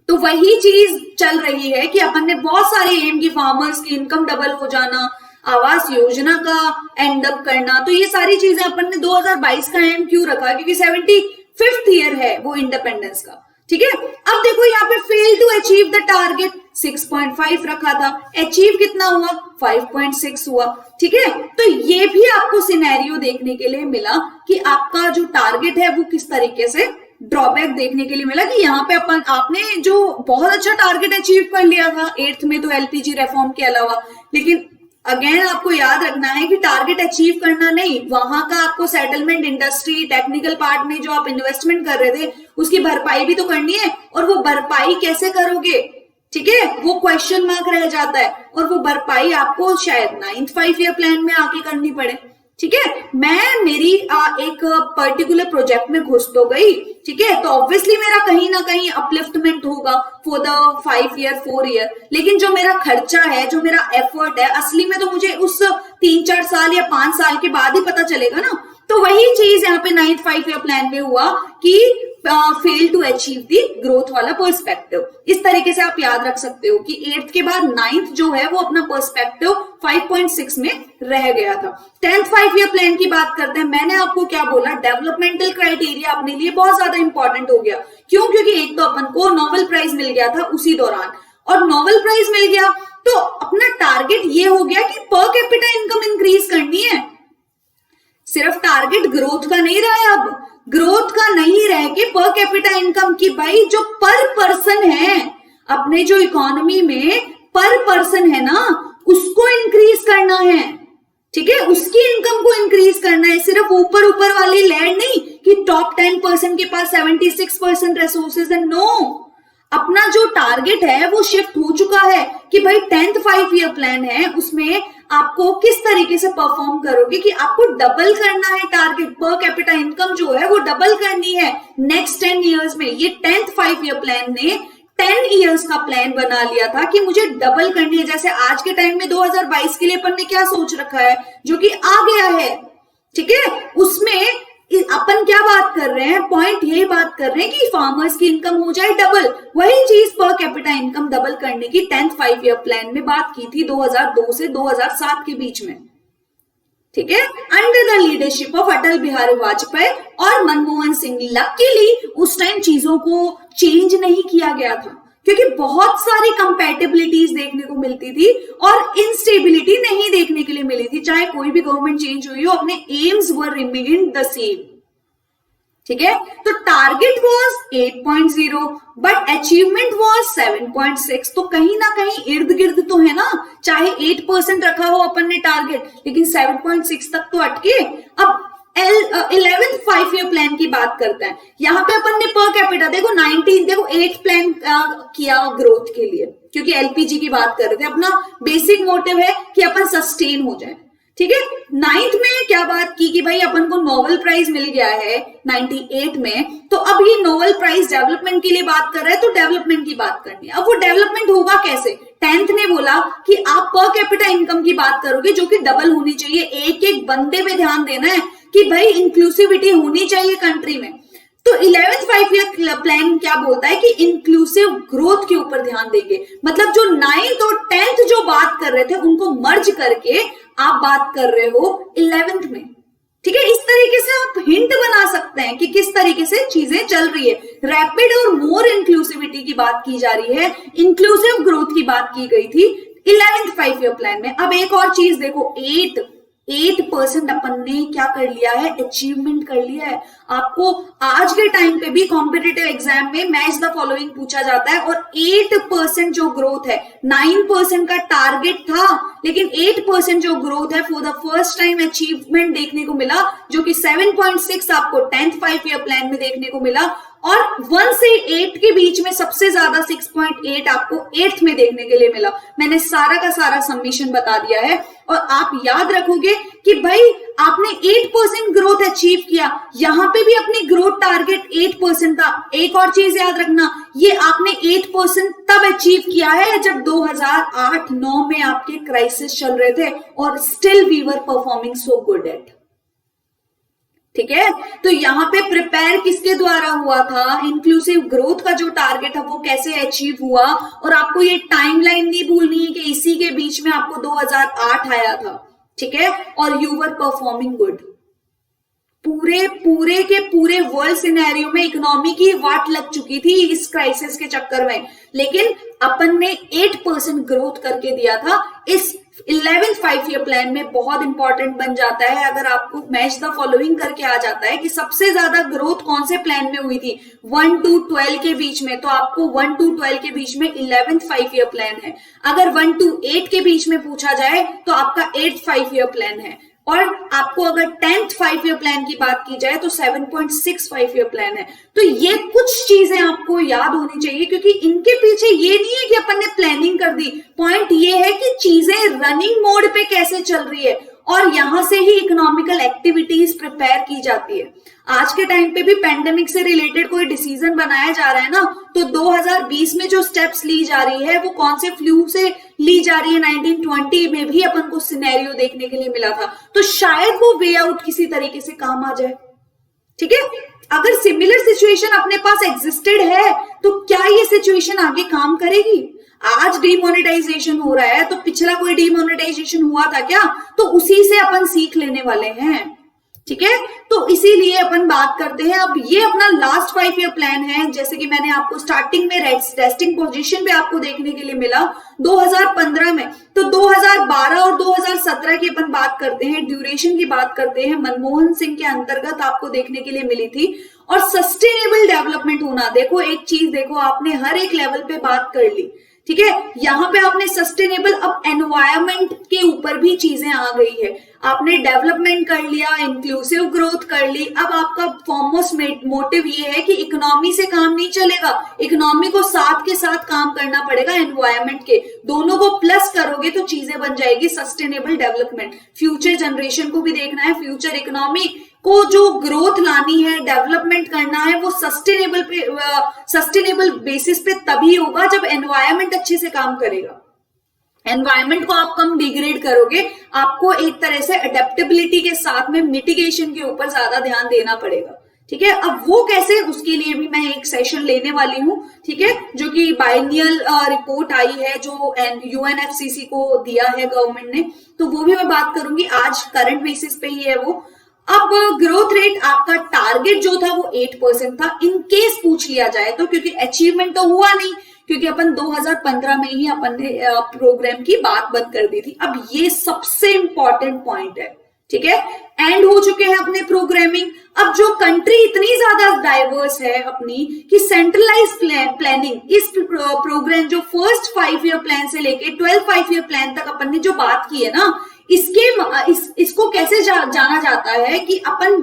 तो वही चीज चल रही है कि अपन ने बहुत सारे एम की, फार्मर्स की इनकम डबल हो जाना, आवास योजना का एंड अप करना, तो ये सारी चीजें अपन ने 2022 का एम क्यों रखा, क्योंकि 75th ईयर है वो इंडिपेंडेंस का, ठीक है। अब देखो यहाँ पे fail to achieve the target 6.5 रखा था, अचीव कितना हुआ 5.6 हुआ, ठीक है। तो ये भी आपको सिनेरियो देखने के लिए मिला कि आपका जो टारगेट है वो किस तरीके से ड्रॉबैक देखने के लिए मिला कि यहाँ पे आपने जो बहुत अच्छा टारगेट अचीव कर लिया था 8th में तो एलपीजी रिफॉर्म के अलावा, लेकिन अगेन आपको याद रखना है कि टारगेट अचीव करना नहीं, वहां का आपको सेटलमेंट, इंडस्ट्री, टेक्निकल पार्ट में जो आप इन्वेस्टमेंट कर रहे थे उसकी भरपाई भी तो करनी है, और वो भरपाई कैसे करोगे, ठीक है, वो क्वेश्चन मार्क रह जाता है, और वो भरपाई आपको शायद 9th 5 ईयर प्लान में आके करनी पड़े, ठीक है। मैं मेरी एक पर्टिकुलर प्रोजेक्ट में घुस तो गई, ठीक है, तो ऑब्वियसली मेरा कहीं ना कहीं अपलिफ्टमेंट होगा फॉर द 5 ईयर 4 ईयर, लेकिन जो मेरा खर्चा है, जो मेरा एफर्ट है, असली में तो मुझे उस 3-4 साल या 5 साल के बाद ही पता चलेगा ना। तो वही चीज यहाँ पे 9th 5 ईयर प्लान में हुआ कि fail to achieve the growth वाला पर्सपेक्टिव। इस तरीके से आप याद रख सकते हो कि 8th के बाद 9th जो है वो अपना पर्सपेक्टिव 5.6 में रह गया था। 10th 5 ईयर प्लान की बात करते हैं। मैंने आपको क्या बोला, डेवलपमेंटल क्राइटेरिया अपने लिए बहुत ज्यादा इंपॉर्टेंट हो गया। क्यों? क्योंकि एक तो अपन को नोबेल प्राइज मिल गया था उसी दौरान, और नोबेल प्राइज मिल गया तो अपना टारगेट ये हो गया कि पर कैपिटा इनकम इंक्रीज करनी है। सिर्फ टारगेट ग्रोथ का नहीं रहा है, अब ग्रोथ का नहीं रह के पर कैपिटा इनकम की, भाई जो पर पर्सन है अपने जो इकोनॉमी में पर पर्सन है ना, उसको इंक्रीज करना है, ठीक है, उसकी इनकम को इंक्रीज करना है। सिर्फ ऊपर ऊपर वाली लैंड नहीं कि टॉप 10% के पास 76% रिसोर्सेज है, नो। अपना जो टारगेट है वो शिफ्ट हो चुका है कि भाई 10th 5 ईयर प्लान है, उसमें आपको किस तरीके से परफॉर्म करोगे कि आपको डबल करना है टारगेट, पर कैपिटा इनकम जो है वो डबल करनी है नेक्स्ट 10 इयर्स में। ये 10th 5 ईयर प्लान ने 10 इयर्स का प्लान बना लिया था कि मुझे डबल करनी है। जैसे आज के टाइम में 2022 के लिए अपन ने क्या सोच रखा है जो कि आ गया है, ठीक है, उसमें अपन क्या बात कर रहे हैं, पॉइंट ये बात कर रहे हैं कि फार्मर्स की इनकम हो जाए डबल। वही चीज पर कैपिटा इनकम डबल करने की 10th 5 ईयर प्लान में बात की थी 2002 से 2007 के बीच में, ठीक है, under the leadership of Atal Bihari Vajpayee और मनमोहन सिंह। लकीली उस टाइम चीजों को चेंज नहीं किया गया था क्योंकि बहुत सारी कंपैटिबिलिटीज देखने को मिलती थी और इंस्टेबिलिटी नहीं देखने के लिए मिली थी। चाहे कोई भी गवर्नमेंट चेंज हुई हो, अपने AIIMS were remain the same, ठीक है। तो target was 8.0 but achievement was 7.6। तो कहीं ना कहीं इर्द गिर्द तो है ना, चाहे 8% रखा हो अपन ने टारगेट, लेकिन 7.6 तक तो अटके। अब 11th 5 ईयर प्लान की बात करते हैं। यहां पे अपन ने पर कैपिटा देखो 8 प्लान किया ग्रोथ के लिए, क्योंकि एलपीजी की बात कर रहे थे। अपना बेसिक मोटिव है कि अपन सस्टेन हो जाए, ठीक है। 9th में क्या बात की कि भाई अपन को नोबेल प्राइज मिल गया है 98 में, तो अब ये नोबेल प्राइज डेवलपमेंट के लिए बात कर रहा है, तो डेवलपमेंट की बात करनी है। अब वो डेवलपमेंट होगा कैसे? 10th ने बोला कि आप पर कैपिटा इनकम की बात करोगे जो कि डबल होनी चाहिए, एक एक बंदे पे ध्यान देना है कि भाई इंक्लूसिविटी होनी चाहिए कंट्री में। तो 11th 5 ईयर प्लान क्या बोलता है कि इंक्लूसिव ग्रोथ के ऊपर ध्यान देंगे, मतलब जो 9th और 10th जो बात कर रहे थे उनको मर्ज करके आप बात कर रहे हो 11th में। ठीक है, इस तरीके से आप हिंट बना सकते हैं कि किस तरीके से चीजें चल रही है। रैपिड और मोर इंक्लूसिविटी की बात की जा रही है, इंक्लूसिव ग्रोथ की बात की गई थी 11th 5 ईयर प्लान में। अब एक और चीज देखो, 8% अपन ने क्या कर लिया है, अचीवमेंट कर लिया है। आपको आज के टाइम पे भी कॉम्पिटिटिव एग्जाम में मैच द फॉलोइंग पूछा जाता है, और 8% जो ग्रोथ है, 9% का टारगेट था लेकिन 8% जो ग्रोथ है for the first time achievement देखने को मिला, जो कि 7.6 आपको 10th 5 ईयर प्लान में देखने को मिला, और 1 से 8 के बीच में सबसे ज्यादा 6.8 आपको 8th में देखने के लिए मिला। मैंने सारा का सारा सबमिशन बता दिया है, और आप याद रखोगे कि भाई आपने 8% ग्रोथ अचीव किया, यहां पे भी अपनी ग्रोथ टारगेट 8% था। एक और चीज याद रखना, ये आपने 8% तब अचीव किया है जब 2008-9 में आपके क्राइसिस चल रहे थे, और still we were performing so good at. ठीक है, तो यहां पे प्रिपेयर किसके द्वारा हुआ था, इंक्लूसिव ग्रोथ का जो टारगेट है वो कैसे अचीव हुआ, और आपको ये टाइमलाइन नहीं भूलनी है कि इसी के बीच में आपको 2008 आया था। ठीक है, और यू वर परफॉर्मिंग गुड। पूरे के पूरे वर्ल्ड सिनेरियो में इकोनॉमी की वाट लग चुकी थी इस क्राइसिस के चक्कर में, लेकिन अपन ने 8% ग्रोथ करके दिया था। इस 11th 5 ईयर प्लान में बहुत इंपॉर्टेंट बन जाता है, अगर आपको मैच द फॉलोइंग करके आ जाता है कि सबसे ज्यादा ग्रोथ कौन से प्लान में हुई थी 1 to 12 के बीच में, तो आपको 1 to 12 के बीच में 11th 5 ईयर प्लान है। अगर 1 to 8 के बीच में पूछा जाए तो आपका 8th 5 ईयर प्लान है, और आपको अगर 10th 5 ईयर प्लान की बात की जाए तो 7.65 ईयर प्लान है। तो ये कुछ चीजें आपको याद होनी चाहिए, क्योंकि इनके पीछे ये नहीं है कि अपन ने प्लानिंग कर दी, पॉइंट ये है कि चीजें रनिंग मोड पे कैसे चल रही है, और यहां से ही इकोनॉमिकल एक्टिविटीज प्रिपेयर की जाती है। आज के टाइम पे भी पेंडेमिक से रिलेटेड कोई डिसीजन बनाया जा रहा है ना, तो 2020 में जो स्टेप्स ली जा रही है वो कौन से फ्लू से ली जा रही है, 1920 में भी अपन को सिनेरियो देखने के लिए मिला था, तो शायद वो वे आउट किसी तरीके से काम आ जाए। ठीक है, अगर सिमिलर सिचुएशन अपने पास एग्जिस्टेड है तो क्या ये सिचुएशन आगे काम करेगी? आज डीमोनेटाइजेशन हो रहा है, तो पिछला कोई डीमोनेटाइजेशन हुआ था क्या? तो उसी से अपन सीख लेने वाले हैं। ठीक है, तो इसीलिए अपन बात करते हैं। अब ये अपना लास्ट 5 ईयर प्लान है, जैसे कि मैंने आपको स्टार्टिंग में रेस्टिंग पोजीशन पे आपको देखने के लिए मिला 2015 में, तो 2012 और 2017 की अपन बात करते हैं, ड्यूरेशन की बात करते हैं, मनमोहन सिंह के अंतर्गत आपको देखने के लिए मिली थी। और सस्टेनेबल डेवलपमेंट होना, देखो एक चीज देखो, आपने हर एक लेवल पे बात कर ली। ठीक है, यहां पे आपने सस्टेनेबल, अब एनवायरमेंट के ऊपर भी चीजें आ गई है, आपने डेवलपमेंट कर लिया, इंक्लूसिव ग्रोथ कर ली। अब आपका फॉरमोस्ट मोटिव ये है कि इकोनॉमी से काम नहीं चलेगा, इकोनॉमी को साथ के साथ काम करना पड़ेगा, एनवायरमेंट के दोनों को प्लस करोगे तो चीजें बन जाएगी सस्टेनेबल डेवलपमेंट। फ्यूचर जनरेशन को भी देखना है, फ्यूचर इकोनॉमी को जो ग्रोथ लानी है, डेवलपमेंट करना है, वो सस्टेनेबल बेसिस पे तभी होगा जब एनवायरमेंट अच्छे से काम करेगा। एनवायरमेंट को आप कम डिग्रेड करोगे, आपको एक तरह से अडेप्टेबिलिटी के साथ में मिटिगेशन के ऊपर ज्यादा ध्यान देना पड़ेगा। ठीक है, अब वो कैसे, उसके लिए भी मैं एक सेशन लेने वाली हूँ। ठीक है, जो कि बाइनियल रिपोर्ट आई है जो यूएनएफसीसी को दिया है गवर्नमेंट ने, तो वो भी मैं बात करूंगी, आज करंट बेसिस पे ही है वो। अब ग्रोथ रेट आपका टारगेट जो था वो 8% था, इन केस पूछ लिया जाए तो, क्योंकि अचीवमेंट तो हुआ नहीं, क्योंकि अपन 2015 में ही अपन ने प्रोग्राम की बात बंद कर दी थी। अब ये सबसे इंपॉर्टेंट पॉइंट है। ठीक है, एंड हो चुके हैं अपने प्रोग्रामिंग। अब जो कंट्री इतनी ज्यादा डाइवर्स है अपनी कि सेंट्रलाइज प्लानिंग, इस प्रोग्राम जो फर्स्ट 5 ईयर प्लान से लेके 12th 5 ईयर प्लान तक अपन ने जो बात की है ना, इसको कैसे जाना जाता है कि अपन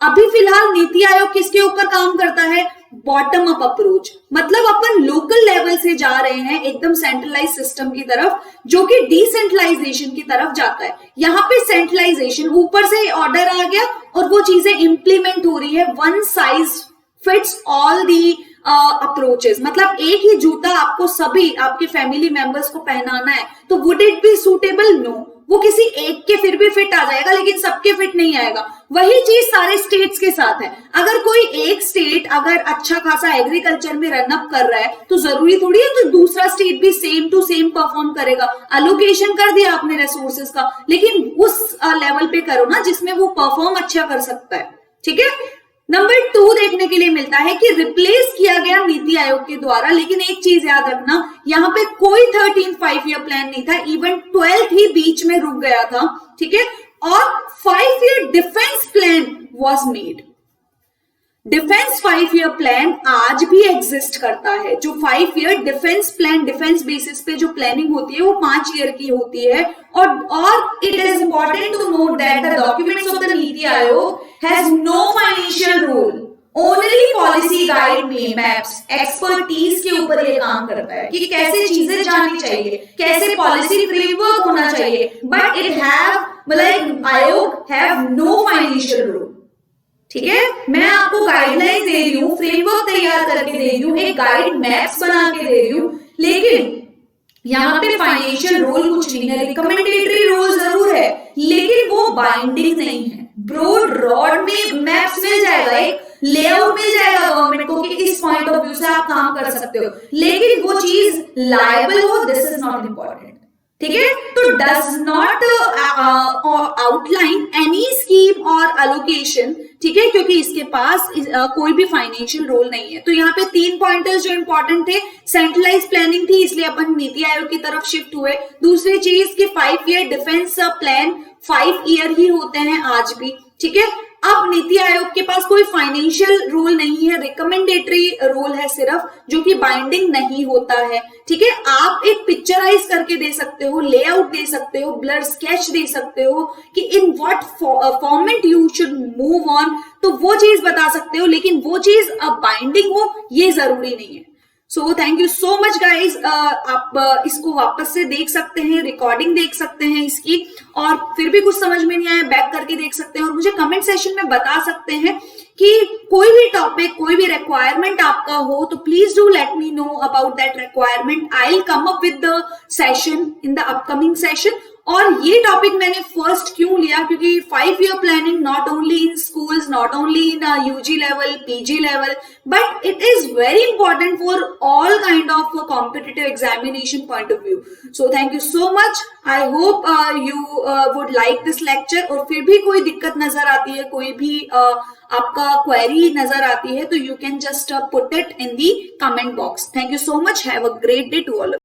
अभी फिलहाल नीति आयोग किसके ऊपर काम करता है, बॉटम अप अप्रोच, मतलब अपन लोकल लेवल से जा रहे हैं एकदम सेंट्रलाइज सिस्टम की तरफ, जो कि डिसेंट्रलाइजेशन की तरफ जाता है। यहाँ पे सेंट्रलाइजेशन, ऊपर से ऑर्डर आ गया और वो चीजें इंप्लीमेंट हो रही है, one size fits all the approaches, मतलब एक ही जूता आपको सभी आपके फैमिली मेंबर्स को पहनाना है तो would it be suitable? No, वो किसी एक के फिर भी फिट आ जाएगा लेकिन सबके फिट नहीं आएगा। वही चीज सारे स्टेट्स के साथ है। अगर कोई एक स्टेट अगर अच्छा खासा एग्रीकल्चर में रन अप कर रहा है तो जरूरी थोड़ी है तो दूसरा स्टेट भी सेम टू सेम परफॉर्म करेगा। अलोकेशन कर दिया आपने रिसोर्सेज का, लेकिन उस लेवल पे करो ना जिसमें वो परफॉर्म अच्छा कर सकता है। ठीक है। नंबर 2 देखने के लिए मिलता है कि रिप्लेस किया गया नीति आयोग के द्वारा, लेकिन एक चीज याद रखना, यहाँ पे कोई 13 5 ईयर प्लान नहीं था, इवन 12th ही बीच में रुक गया था। ठीक है। और 5 year defence plan was made. Defence 5 year plan आज भी एग्जिस्ट करता है। जो 5 year defence plan, defence basis पे जो प्लानिंग होती है वो 5 ईयर की होती है। और it is important to note that the documents of the NITI Aayog has no financial rule, only policy guide में मैप्स एक्सपर्टीज के ऊपर ये काम करता है कि कैसे चीजें जानी चाहिए, कैसे पॉलिसी फ्रेमवर्क होना चाहिए, बट इट हैव मतलब आयोग हैव नो फाइनेंशियल रूल। ठीक है। मैं आपको गाइडलाइंस दे रही हूँ, फ्रेमवर्क तैयार करके दे रही हूँ, एक गाइड मैप्स बना के दे रही हूँ, लेकिन यहाँ पे फाइनेंशियल रोल कुछ नहीं है। रिकमेंडेटरी रोल जरूर है लेकिन वो बाइंडिंग नहीं है। ब्रॉड रॉड में मैप्स मिल जाएगा, एक लेआउट मिल जाएगा गवर्नमेंट को कि इस पॉइंट ऑफ व्यू से आप काम कर सकते हो, लेकिन वो चीज लायबल हो, दिस इज नॉट इंपॉर्टेंट। ठीक है। तो does not outline any scheme और अलोकेशन। ठीक है, क्योंकि इसके पास कोई भी फाइनेंशियल रोल नहीं है। तो यहाँ पे 3 पॉइंटर्स जो इंपॉर्टेंट थे, सेंट्रलाइज प्लानिंग थी इसलिए अपन नीति आयोग की तरफ शिफ्ट हुए। दूसरी चीज कि 5 ईयर डिफेंस प्लान 5 ईयर ही होते हैं आज भी। ठीक है। अब नीति आयोग के पास कोई फाइनेंशियल रोल नहीं है, रिकमेंडेटरी रोल है सिर्फ, जो कि बाइंडिंग नहीं होता है। ठीक है। आप एक पिक्चराइज करके दे सकते हो, लेआउट दे सकते हो, ब्लर स्केच दे सकते हो कि in what format you should move on, तो वो चीज बता सकते हो, लेकिन वो चीज अब बाइंडिंग हो ये जरूरी नहीं है। सो thank you so much guys. आप इसको वापस से देख सकते हैं, रिकॉर्डिंग देख सकते हैं इसकी, और फिर भी कुछ समझ में नहीं आया बैक करके देख सकते हैं, और मुझे कमेंट सेशन में बता सकते हैं कि कोई भी टॉपिक, कोई भी रिक्वायरमेंट आपका हो तो please do let me know about that requirement. I will come up with the session in the upcoming session. और ये टॉपिक मैंने फर्स्ट क्यों लिया, क्योंकि 5 year planning not only in schools, not only in UG level, PG level, but it is very important for all kind of competitive examination point of view. So thank you so much. I hope you would like this lecture. और फिर भी कोई दिक्कत नजर आती है, कोई भी आपका क्वेरी नजर आती है, तो you can just put it in the comment box. Thank you so much. Have a great day to all.